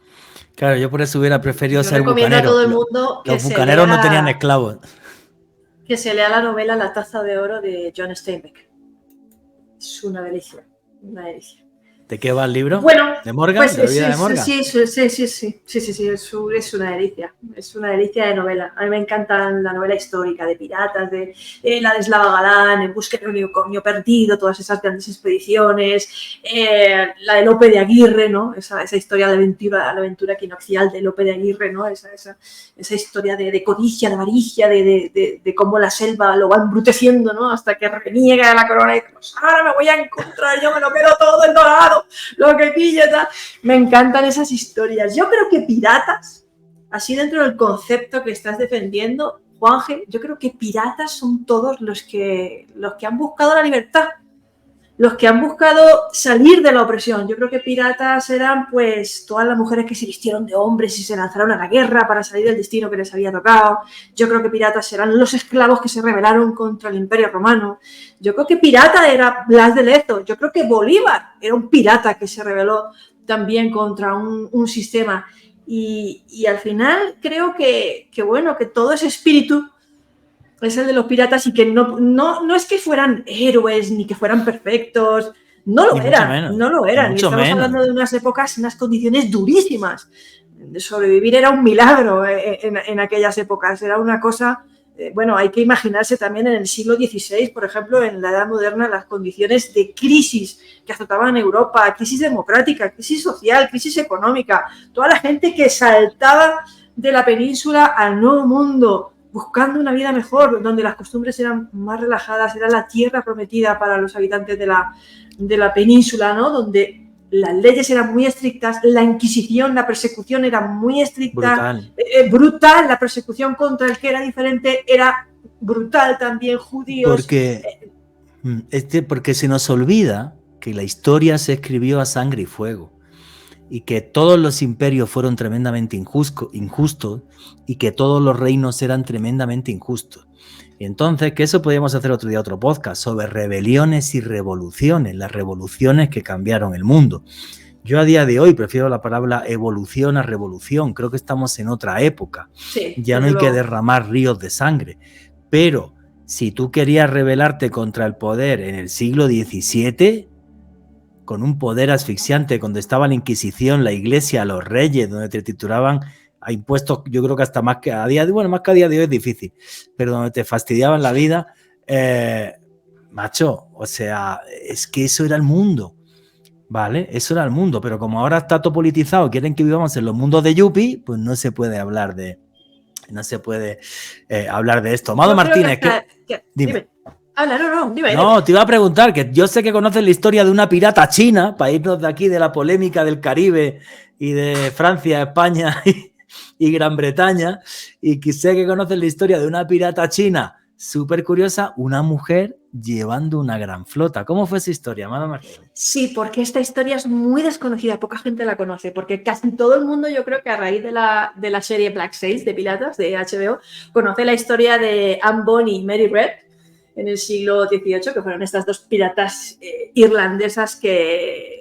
Claro, yo por eso hubiera preferido ser bucanero. Los bucaneros no tenían esclavos. que se lea la novela La taza de oro de John Steinbeck. Es una delicia, una delicia. ¿De qué va el libro? Bueno, ¿De Morgan? Pues, ¿De la vida de Morgan? Sí, es una delicia. Es una delicia de novela. A mí me encanta la novela histórica de piratas, de la de Slava Galán, En busca del unicornio perdido, todas esas grandes expediciones, la de Lope de Aguirre, ¿no? Esa historia de la aventura equinoccial de Lope de Aguirre, ¿no? Esa historia de codicia, de avaricia, de cómo la selva lo va embruteciendo, ¿no? Hasta que reniega la corona y dice, pues ahora me voy a encontrar, yo me lo quedo todo en dorado, lo que pilla, tal. Me encantan esas historias. Yo creo que piratas, así dentro del concepto que estás defendiendo, Juanje, yo creo que piratas son todos los que han buscado la libertad, los que han buscado salir de la opresión. Yo creo que piratas eran pues todas las mujeres que se vistieron de hombres y se lanzaron a la guerra para salir del destino que les había tocado. Yo creo que piratas eran los esclavos que se rebelaron contra el Imperio Romano. Yo creo que pirata era Blas de Lezo. Yo creo que Bolívar era un pirata que se rebeló también contra un sistema. Y al final creo que todo ese espíritu es el de los piratas y que no es que fueran héroes ni que fueran perfectos, no lo eran. Y estamos hablando de unas épocas, unas condiciones durísimas. De sobrevivir era un milagro en aquellas épocas, era una cosa, hay que imaginarse también en el siglo XVI, por ejemplo, en la Edad Moderna, las condiciones de crisis que azotaban Europa, crisis democrática, crisis social, crisis económica, toda la gente que saltaba de la península al Nuevo Mundo, buscando una vida mejor, donde las costumbres eran más relajadas, era la tierra prometida para los habitantes de la península, ¿no? Donde las leyes eran muy estrictas, la Inquisición, la persecución era muy estricta, brutal, la persecución contra el que era diferente era brutal también, judíos. Porque se nos olvida que la historia se escribió a sangre y fuego, y que todos los imperios fueron tremendamente injustos y que todos los reinos eran tremendamente injustos. Y entonces, que eso podríamos hacer otro día otro podcast sobre rebeliones y revoluciones, las revoluciones que cambiaron el mundo. Yo a día de hoy prefiero la palabra evolución a revolución, creo que estamos en otra época. Sí, ya no hay que derramar ríos de sangre, pero si tú querías rebelarte contra el poder en el siglo XVII, con un poder asfixiante, cuando estaba la Inquisición, la Iglesia, los reyes, donde te titulaban a impuestos, yo creo que hasta más que a día de hoy es difícil, pero donde te fastidiaban la vida, macho, o sea, es que eso era el mundo, ¿vale? Eso era el mundo, pero como ahora está todo politizado, quieren que vivamos en los mundos de Yuppie, pues no se puede hablar de esto. Amado Martínez, dime. Dime. No, te iba a preguntar, que yo sé que conoces la historia de una pirata china, para irnos de aquí de la polémica del Caribe y de Francia, España y Gran Bretaña, y que sé que conoces la historia de una pirata china súper curiosa, una mujer llevando una gran flota. ¿Cómo fue esa historia, amado Martínez? Sí, porque esta historia es muy desconocida, poca gente la conoce, porque casi todo el mundo, yo creo que a raíz de la serie Black Sails de piratas de HBO, conoce la historia de Anne Bonny y Mary Red en el siglo XVIII, que fueron estas dos piratas irlandesas que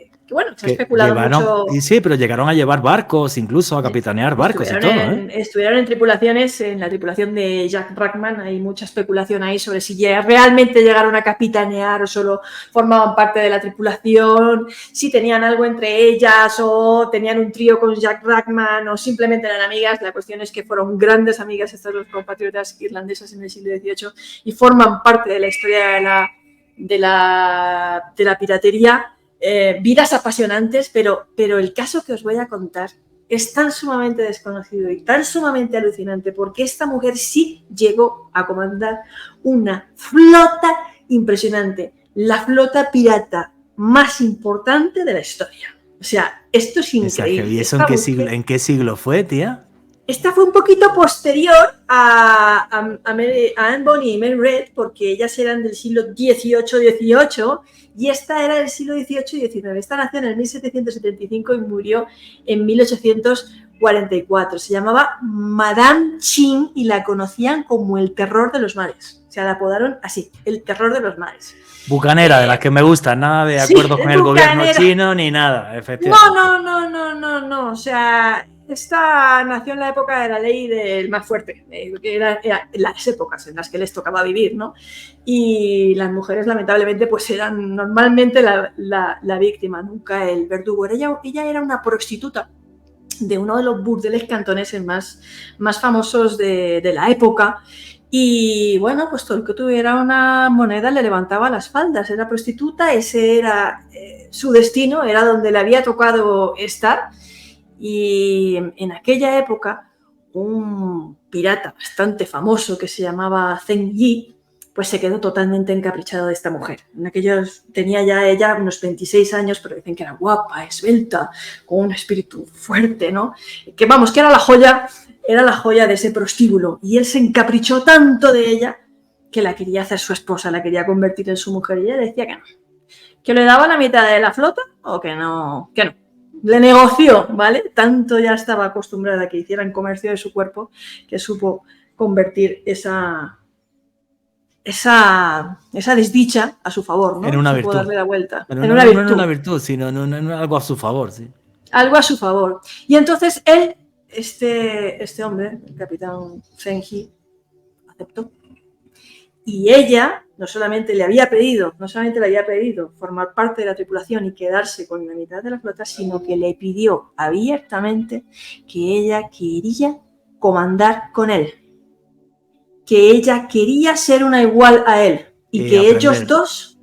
se ha especulado mucho. Sí, pero llegaron a llevar barcos, incluso a capitanear barcos y todo. Estuvieron en tripulaciones, en la tripulación de Jack Rachman, hay mucha especulación ahí sobre si realmente llegaron a capitanear o solo formaban parte de la tripulación, si tenían algo entre ellas o tenían un trío con Jack Rachman o simplemente eran amigas. La cuestión es que fueron grandes amigas estas dos compatriotas irlandesas en el siglo XVIII y forman parte de la historia de la piratería. Vidas apasionantes, pero el caso que os voy a contar es tan sumamente desconocido y tan sumamente alucinante porque esta mujer sí llegó a comandar una flota impresionante, la flota pirata más importante de la historia. O sea, esto es increíble. ¿Y eso en qué siglo fue, tía? Esta fue un poquito posterior a Anne Bonny y Mary Red, porque ellas eran del siglo XVIII y esta era del siglo XVIII y XIX. Esta nació en el 1775 y murió en 1844. Se llamaba Madame Qing y la conocían como el terror de los mares. O sea, la apodaron así, el terror de los mares. Bucanera, de las que me gustan, nada de acuerdo con el gobierno chino ni nada, efectivamente. No. O sea, esta nació en la época de la ley del más fuerte, que eran las épocas en las que les tocaba vivir, ¿no? Y las mujeres, lamentablemente, pues eran normalmente la víctima, nunca el verdugo. Ella era una prostituta de uno de los burdeles cantoneses más famosos de la época. Y bueno, pues todo el que tuviera una moneda le levantaba las faldas. Era prostituta, ese era su destino, era donde le había tocado estar. Y en aquella época, un pirata bastante famoso que se llamaba Zheng Yi, pues se quedó totalmente encaprichado de esta mujer. En aquellos tenía ya ella unos 26 años, pero dicen que era guapa, esbelta, con un espíritu fuerte, ¿no? Que vamos, que era la joya de ese prostíbulo. Y él se encaprichó tanto de ella que la quería hacer su esposa, la quería convertir en su mujer. Y ella decía que no. Que le daba la mitad de la flota o que no. Le negoció, ¿vale? Tanto ya estaba acostumbrada a que hicieran comercio de su cuerpo que supo convertir esa desdicha a su favor, ¿no? En una virtud. Darle la vuelta. Pero no en una virtud, sino en algo a su favor, sí. Algo a su favor. Y entonces él, este hombre, el capitán Zheng Yi, aceptó. Y ella no solamente le había pedido formar parte de la tripulación y quedarse con la mitad de la flota, sino que le pidió abiertamente que ella quería comandar con él, que ella quería ser una igual a él y que aprender. Ellos dos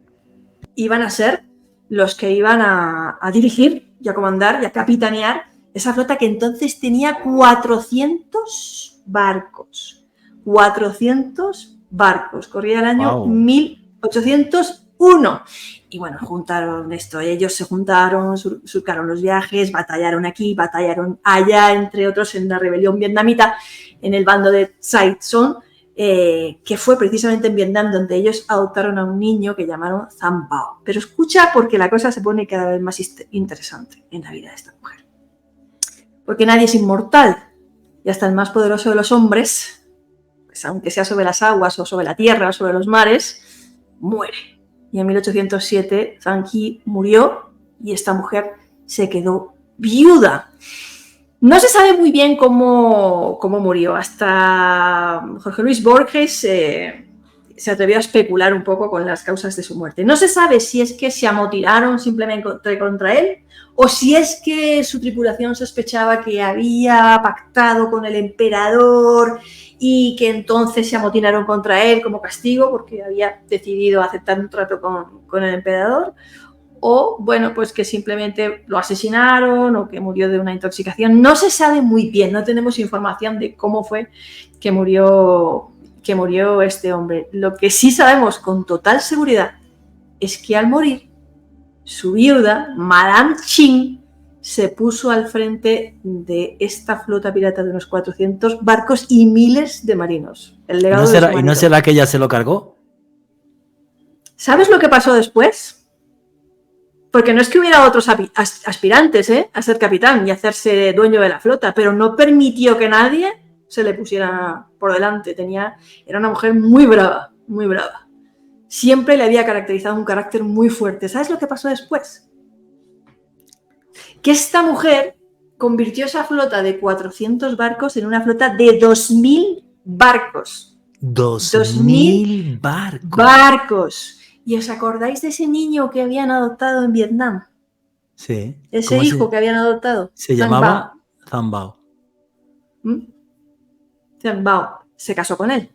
iban a ser los que iban a dirigir y a comandar y a capitanear esa flota que entonces tenía 400 barcos. 400 barcos, corría el año 1801. Y bueno, juntaron esto, ellos se juntaron, surcaron los viajes, batallaron aquí, batallaron allá, entre otros en la rebelión vietnamita, en el bando de Saigon, que fue precisamente en Vietnam donde ellos adoptaron a un niño que llamaron Tham Bao. Pero escucha, porque la cosa se pone cada vez más interesante en la vida de esta mujer. Porque nadie es inmortal, y hasta el más poderoso de los hombres, pues aunque sea sobre las aguas o sobre la tierra o sobre los mares, muere. Y en 1807 Zheng Yi murió y esta mujer se quedó viuda. No se sabe muy bien cómo murió. Hasta Jorge Luis Borges se atrevió a especular un poco con las causas de su muerte. No se sabe si es que se amotinaron simplemente contra él o si es que su tripulación sospechaba que había pactado con el emperador y que entonces se amotinaron contra él como castigo porque había decidido aceptar un trato con el emperador. O, bueno, pues que simplemente lo asesinaron o que murió de una intoxicación. No se sabe muy bien, no tenemos información de cómo fue que murió este hombre. Lo que sí sabemos con total seguridad es que al morir, su viuda, Madame Ching, se puso al frente de esta flota pirata de unos 400 barcos y miles de marinos. El legado ¿Y no será que ella se lo cargó? ¿Sabes lo que pasó después? Porque no es que hubiera otros aspirantes a ser capitán y hacerse dueño de la flota, pero no permitió que nadie se le pusiera por delante. Era una mujer muy brava, muy brava. Siempre le había caracterizado un carácter muy fuerte. ¿Sabes lo que pasó después? Que esta mujer convirtió esa flota de 400 barcos en una flota de 2.000 barcos. 2.000 barcos. Barcos. ¿Y os acordáis de ese niño que habían adoptado en Vietnam? Sí. Ese hijo que habían adoptado. Se llamaba Tham Bao. Tham Bao se casó con él.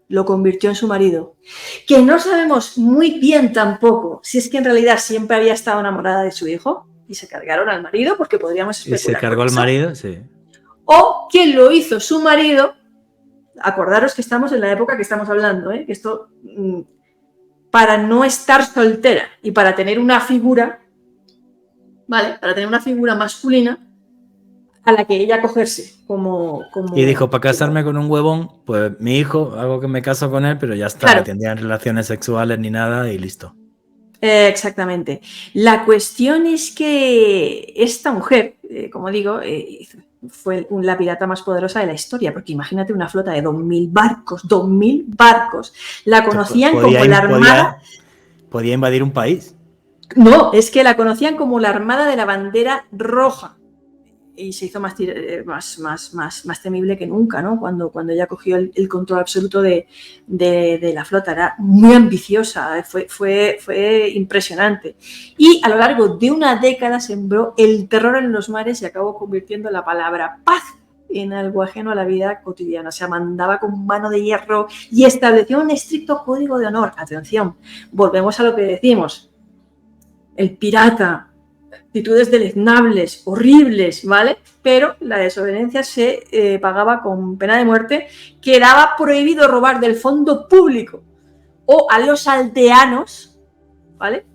Lo convirtió en su marido. Que no sabemos muy bien tampoco si es que en realidad siempre había estado enamorada de su hijo y se cargaron al marido, porque podríamos especular. Y se cargó al marido, sí. O que lo hizo su marido. Acordaros que estamos en la época que estamos hablando, que esto, para no estar soltera y para tener una figura, ¿vale? Para tener una figura masculina a la que ella acogerse como y dijo, para casarme con un huevón, pues mi hijo, hago que me caso con él, pero ya está, claro. No tendrían relaciones sexuales ni nada y listo. Exactamente. La cuestión es que esta mujer, como digo, fue la pirata más poderosa de la historia, porque imagínate una flota de 2.000 barcos, 2.000 barcos. La conocían como la armada... Podía invadir un país. No, es que la conocían como la armada de la bandera roja. y se hizo más temible que nunca, ¿no? Cuando ella cogió el control absoluto de la flota. Era muy ambiciosa, fue impresionante. Y a lo largo de una década sembró el terror en los mares y acabó convirtiendo la palabra paz en algo ajeno a la vida cotidiana. O sea, mandaba con mano de hierro y estableció un estricto código de honor. Atención, volvemos a lo que decimos. El pirata, actitudes deleznables, horribles, ¿vale? Pero la desobediencia se pagaba con pena de muerte. Quedaba prohibido robar del fondo público o a los aldeanos, ¿vale?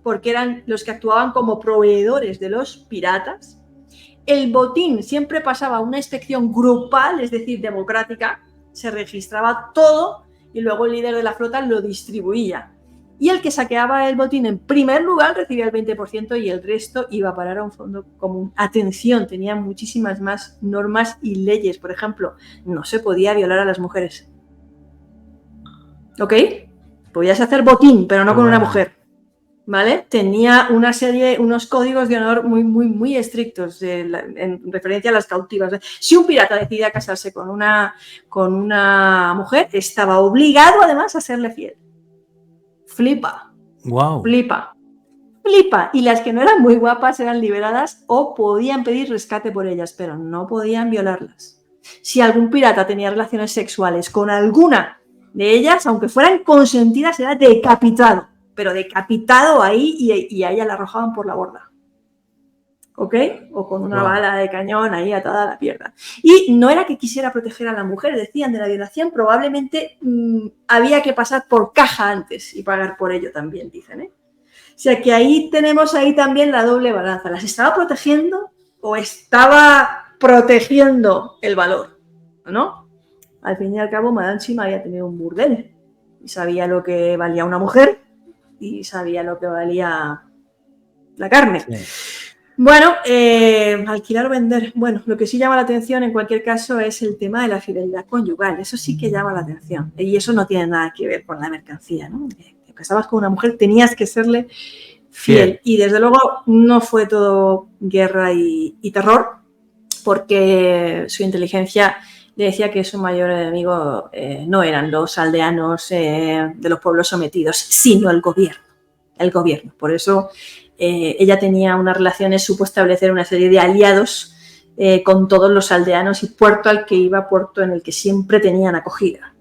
Porque eran los que actuaban como proveedores de los piratas. El botín siempre pasaba una inspección grupal, es decir, democrática. Se registraba todo y luego el líder de la flota lo distribuía. Y el que saqueaba el botín en primer lugar recibía el 20% y el resto iba a parar a un fondo común. Atención, tenía muchísimas más normas y leyes. Por ejemplo, no se podía violar a las mujeres. ¿Ok? Podías hacer botín, pero no con una mujer. ¿Vale? Tenía una serie, unos códigos de honor muy estrictos en referencia a las cautivas. Si un pirata decidía casarse con una mujer, estaba obligado además a serle fiel. Flipa. Wow. Flipa. Y las que no eran muy guapas eran liberadas o podían pedir rescate por ellas, pero no podían violarlas. Si algún pirata tenía relaciones sexuales con alguna de ellas, aunque fueran consentidas, era decapitado. Pero decapitado ahí y a ella la arrojaban por la borda. ¿Ok? O con una bala de cañón ahí atada a la pierna. Y no era que quisiera proteger a la mujer, decían de la violación, probablemente había que pasar por caja antes y pagar por ello también, dicen, ¿eh? O sea que ahí tenemos también la doble balanza. ¿Las estaba protegiendo o estaba protegiendo el valor? ¿No? Al fin y al cabo, Madame Chima había tenido un burdel y sabía lo que valía una mujer y sabía lo que valía la carne. Sí. Bueno, alquilar o vender. Bueno, lo que sí llama la atención en cualquier caso es el tema de la fidelidad conyugal. Eso sí que llama la atención. Y eso no tiene nada que ver con la mercancía, ¿no? Te casabas con una mujer, tenías que serle fiel. Y desde luego no fue todo guerra y terror, porque su inteligencia le decía que su mayor enemigo no eran los aldeanos de los pueblos sometidos, sino el gobierno. El gobierno. Por eso ella tenía unas relaciones, supo establecer una serie de aliados con todos los aldeanos y puerto al que iba, puerto en el que siempre tenían acogida.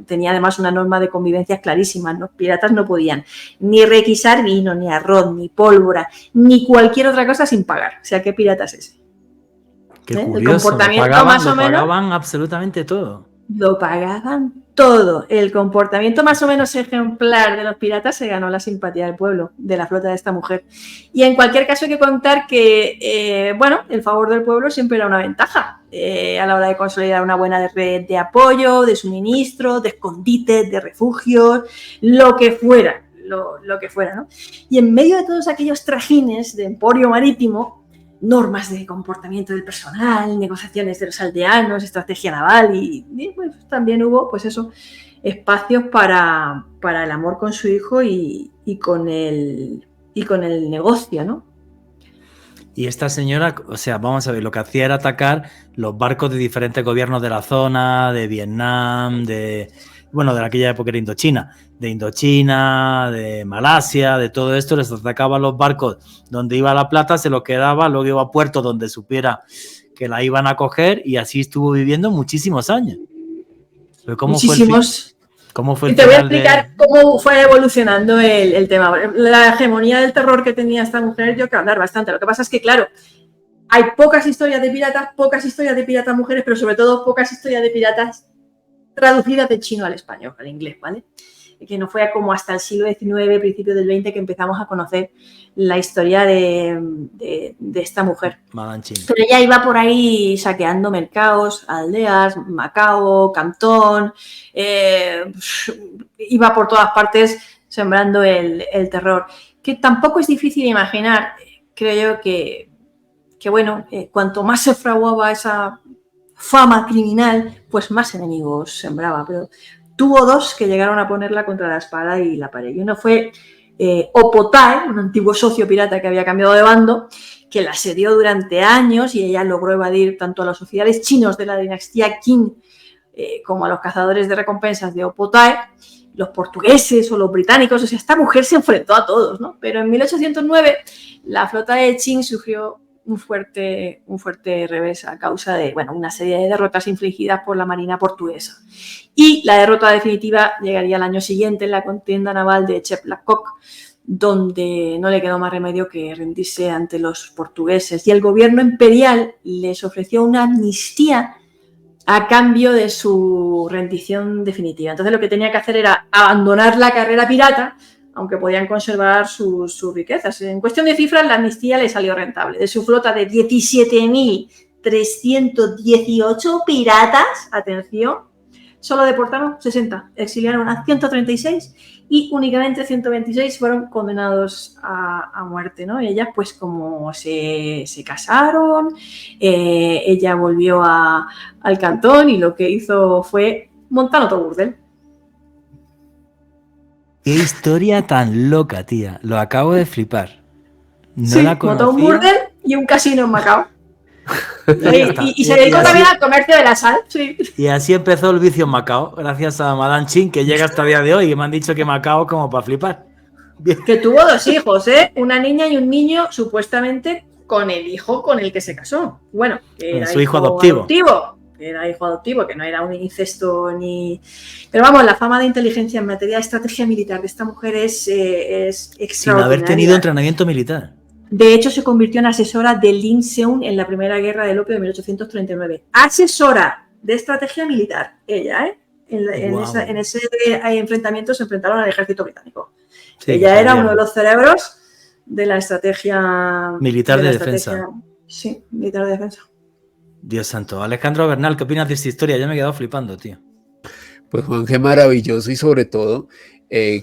Tenía además una norma de convivencia clarísima. Los piratas no podían ni requisar vino, ni arroz, ni pólvora, ni cualquier otra cosa sin pagar. O sea, ¿qué pirata es ese? Qué curioso, el comportamiento más o menos, pagaban absolutamente todo. Lo pagaban todo. El comportamiento más o menos ejemplar de los piratas se ganó la simpatía del pueblo, de la flota de esta mujer. Y en cualquier caso hay que contar que, el favor del pueblo siempre era una ventaja a la hora de consolidar una buena red de apoyo, de suministro, de escondite, de refugios, lo que fuera, lo que fuera, ¿no? Y en medio de todos aquellos trajines de emporio marítimo, normas de comportamiento del personal, negociaciones de los aldeanos, estrategia naval y pues, también hubo, pues eso, espacios para el amor con su hijo y con el negocio, ¿no? Y esta señora, o sea, vamos a ver, lo que hacía era atacar los barcos de diferentes gobiernos de la zona, de Vietnam, de aquella época era Indochina, de Malasia, de todo esto, les atacaba los barcos donde iba la plata, se lo quedaba, luego iba a puertos donde supiera que la iban a coger y así estuvo viviendo muchísimos años. Pero ¿cómo fue el te voy a explicar cómo fue evolucionando el tema. La hegemonía del terror que tenía esta mujer, yo que hablar bastante. Lo que pasa es que, claro, hay pocas historias de piratas mujeres, pero sobre todo pocas historias de piratas traducidas de chino al español, al inglés, ¿vale? Que no fue como hasta el siglo XIX, principios del XX, que empezamos a conocer la historia de esta mujer. Pero ella iba por ahí saqueando mercados, aldeas, Macao, Cantón, iba por todas partes sembrando el terror. Que tampoco es difícil imaginar, creo yo, que cuanto más se fraguaba esa fama criminal, pues más enemigos sembraba. Pero tuvo dos que llegaron a ponerla contra la espada y la pared. Y uno fue Opotae, un antiguo socio pirata que había cambiado de bando, que la asedió durante años y ella logró evadir tanto a los oficiales chinos de la dinastía Qing como a los cazadores de recompensas de Opotay, los portugueses o los británicos. O sea, esta mujer se enfrentó a todos, ¿no? Pero en 1809 la flota de Qing sufrió un fuerte revés a causa de, bueno, una serie de derrotas infligidas por la marina portuguesa. Y la derrota definitiva llegaría al año siguiente en la contienda naval de Chep-la-Coque, donde no le quedó más remedio que rendirse ante los portugueses. Y el gobierno imperial les ofreció una amnistía a cambio de su rendición definitiva. Entonces lo que tenía que hacer era abandonar la carrera pirata, aunque podían conservar sus riquezas. En cuestión de cifras, la amnistía le salió rentable. De su flota de 17.318 piratas, atención, solo deportaron 60, exiliaron a 136 y únicamente 126 fueron condenados a muerte, ¿no? Y ellas, pues como se casaron, ella volvió al cantón y lo que hizo fue montar otro burdel. Qué historia tan loca, tía. Lo acabo de flipar. No sí, la conocía. montó un burdel y un casino en Macao. y se dedicó también al comercio de la sal. Sí. Y así empezó el vicio en Macao, gracias a Madame Qing, que llega hasta el día de hoy y me han dicho que Macao como para flipar. Bien. Que tuvo 2 hijos, ¿eh? Una niña y un niño, supuestamente con el hijo con el que se casó. Bueno, que era su hijo adoptivo. Era hijo adoptivo, que no era un incesto ni... Pero vamos, la fama de inteligencia en materia de estrategia militar de esta mujer es extraordinaria. Sin haber tenido entrenamiento militar. De hecho, se convirtió en asesora de Lin Seung en la Primera Guerra del Opio de 1839. Asesora de estrategia militar, ella, ¿eh? En ese enfrentamiento se enfrentaron al ejército británico. Sí, ella era uno de los cerebros de la estrategia... Militar de defensa. Sí, militar de defensa. Dios santo. Alejandro Bernal, ¿qué opinas de esta historia? Ya me he quedado flipando, tío. Pues Juanje, maravilloso y sobre todo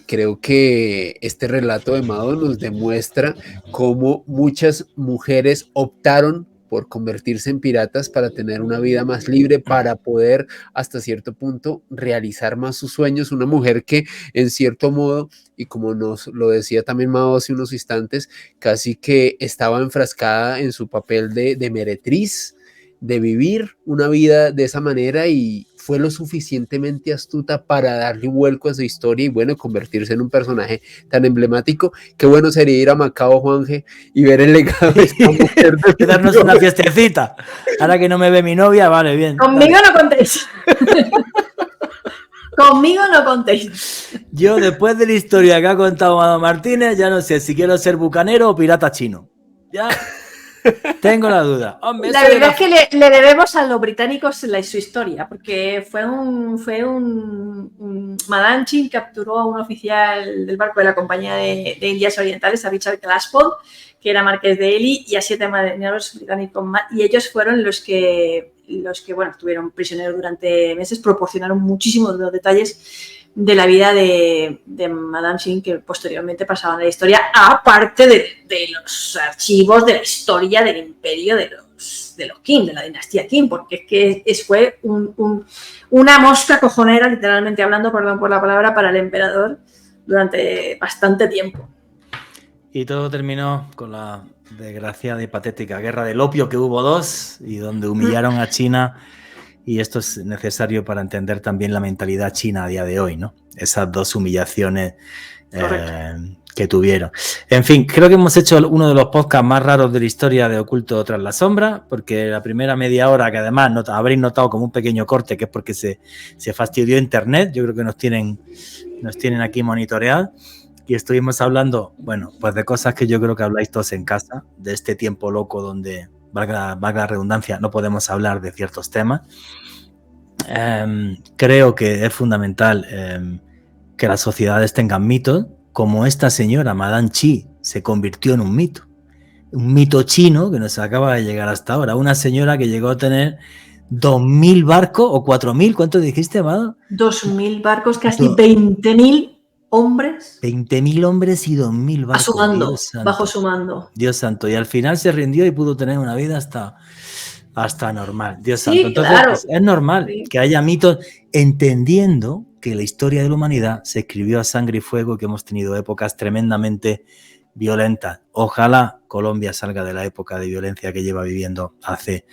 creo que este relato de Mado nos demuestra cómo muchas mujeres optaron por convertirse en piratas para tener una vida más libre, para poder hasta cierto punto realizar más sus sueños. Una mujer que en cierto modo, y como nos lo decía también Mado hace unos instantes, casi que estaba enfrascada en su papel de meretriz, de vivir una vida de esa manera, y fue lo suficientemente astuta para darle vuelco a su historia y bueno, convertirse en un personaje tan emblemático. Qué bueno sería ir a Macao, Juanje, y ver el legado de esta mujer. Darnos una fiestecita. Ahora que no me ve mi novia, vale, bien. Conmigo no contéis. Conmigo no contéis. Yo, después de la historia que ha contado Mado Martínez, ya no sé si quiero ser bucanero o pirata chino. Ya... Tengo la duda. Hombre, la verdad es que le debemos a los británicos su historia, porque fue un Madame Qing capturó a un oficial del barco de la Compañía de Indias Orientales, a Richard Glasspool, que era marqués de Ely, y a 7 marineros británicos más, y ellos fueron los que bueno, estuvieron prisioneros durante meses, proporcionaron muchísimos de los detalles de la vida de Madame Qing, que posteriormente pasaban a la historia, aparte de los archivos de la historia del imperio de los Qing, de la dinastía Qing, porque es que fue una mosca cojonera, literalmente hablando, perdón por la palabra, para el emperador durante bastante tiempo. Y todo terminó con la desgraciada y patética guerra del opio, que hubo 2, y donde humillaron a China. Y esto es necesario para entender también la mentalidad china a día de hoy, ¿no? Esas 2 humillaciones que tuvieron. En fin, creo que hemos hecho uno de los podcasts más raros de la historia de Oculto tras la sombra, porque la primera media hora, que además habréis notado como un pequeño corte, que es porque se fastidió internet, yo creo que nos tienen aquí monitoreados, y estuvimos hablando, bueno, pues de cosas que yo creo que habláis todos en casa, de este tiempo loco donde... Valga la redundancia, no podemos hablar de ciertos temas. Creo que es fundamental que las sociedades tengan mitos, como esta señora, Madame Qing, se convirtió en un mito chino que nos acaba de llegar hasta ahora. Una señora que llegó a tener 2.000 barcos o 4.000, ¿cuánto dijiste, Amado? 2.000 barcos, casi 20.000 hombres. 20.000 hombres y 2.000 barcos. A su mando, bajo su mando. Dios santo. Y al final se rindió y pudo tener una vida hasta normal. Dios sí, santo. Entonces, claro. Es normal que haya mitos, entendiendo que la historia de la humanidad se escribió a sangre y fuego, que hemos tenido épocas tremendamente violentas. Ojalá Colombia salga de la época de violencia que lleva viviendo hace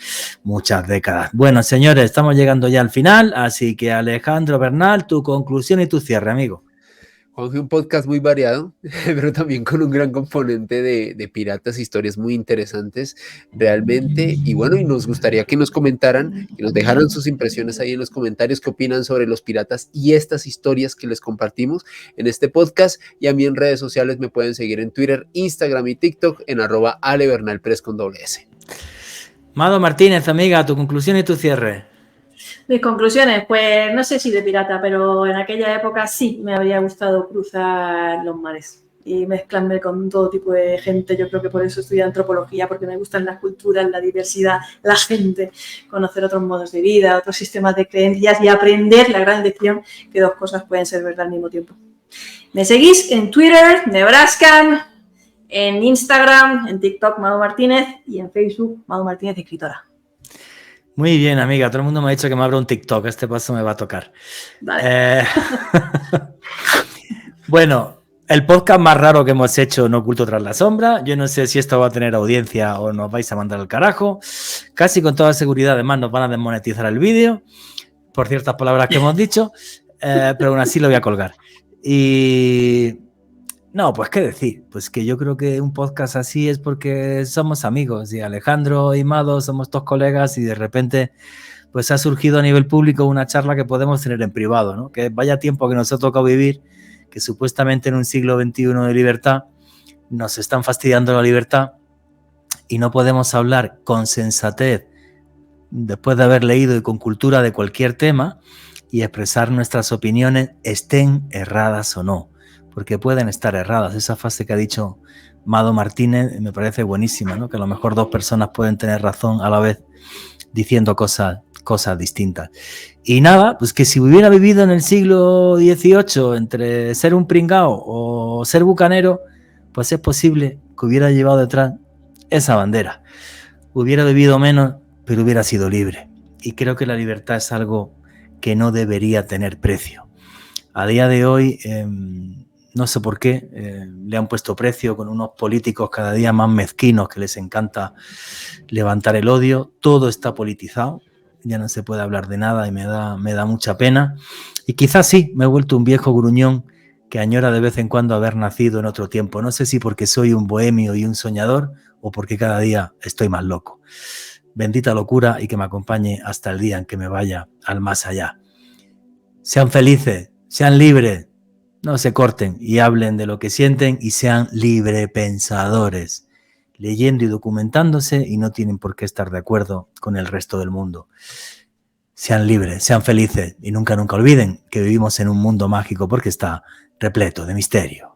muchas décadas. Bueno, señores, estamos llegando ya al final, así que Alejandro Bernal, tu conclusión y tu cierre, amigo. Juanjo, un podcast muy variado, pero también con un gran componente de piratas, historias muy interesantes realmente. Y bueno, y nos gustaría que nos comentaran, que nos dejaran sus impresiones ahí en los comentarios, qué opinan sobre los piratas y estas historias que les compartimos en este podcast. Y a mí en redes sociales me pueden seguir en Twitter, Instagram y TikTok en @alebernalpress con @. Mado Martínez, amiga, tu conclusión y tu cierre. Mis conclusiones, pues no sé si de pirata, pero en aquella época sí me habría gustado cruzar los mares y mezclarme con todo tipo de gente. Yo creo que por eso estudié antropología, porque me gustan las culturas, la diversidad, la gente, conocer otros modos de vida, otros sistemas de creencias y aprender la gran lección que dos cosas pueden ser verdad al mismo tiempo. Me seguís en Twitter, Nebraskan, en Instagram, en TikTok, Mado Martínez, y en Facebook, Mado Martínez, escritora. Muy bien, amiga. Todo el mundo me ha dicho que me abra un TikTok. Este paso me va a tocar. Vale. Bueno, el podcast más raro que hemos hecho, No oculto tras la sombra. Yo no sé si esto va a tener audiencia o nos vais a mandar al carajo. Casi con toda seguridad, además, nos van a desmonetizar el vídeo por ciertas palabras que hemos dicho, pero aún así lo voy a colgar. Y... no, pues qué decir, pues que yo creo que un podcast así es porque somos amigos y Alejandro y Mado somos todos colegas y de repente pues ha surgido a nivel público una charla que podemos tener en privado, ¿no? Que vaya tiempo que nos ha tocado vivir, que supuestamente en un siglo XXI de libertad nos están fastidiando la libertad y no podemos hablar con sensatez después de haber leído y con cultura de cualquier tema y expresar nuestras opiniones, estén erradas o no. Porque pueden estar erradas. Esa frase que ha dicho Mado Martínez me parece buenísima, ¿no? Que a lo mejor dos personas pueden tener razón a la vez diciendo cosas distintas. Y nada, pues que si hubiera vivido en el siglo XVIII entre ser un pringao o ser bucanero, pues es posible que hubiera llevado detrás esa bandera. Hubiera vivido menos, pero hubiera sido libre. Y creo que la libertad es algo que no debería tener precio. A día de hoy... no sé por qué, le han puesto precio con unos políticos cada día más mezquinos que les encanta levantar el odio. Todo está politizado, ya no se puede hablar de nada y me da mucha pena. Y quizás sí, me he vuelto un viejo gruñón que añora de vez en cuando haber nacido en otro tiempo. No sé si porque soy un bohemio y un soñador o porque cada día estoy más loco. Bendita locura y que me acompañe hasta el día en que me vaya al más allá. Sean felices, sean libres. No se corten y hablen de lo que sienten y sean librepensadores, leyendo y documentándose y no tienen por qué estar de acuerdo con el resto del mundo. Sean libres, sean felices y nunca olviden que vivimos en un mundo mágico porque está repleto de misterio.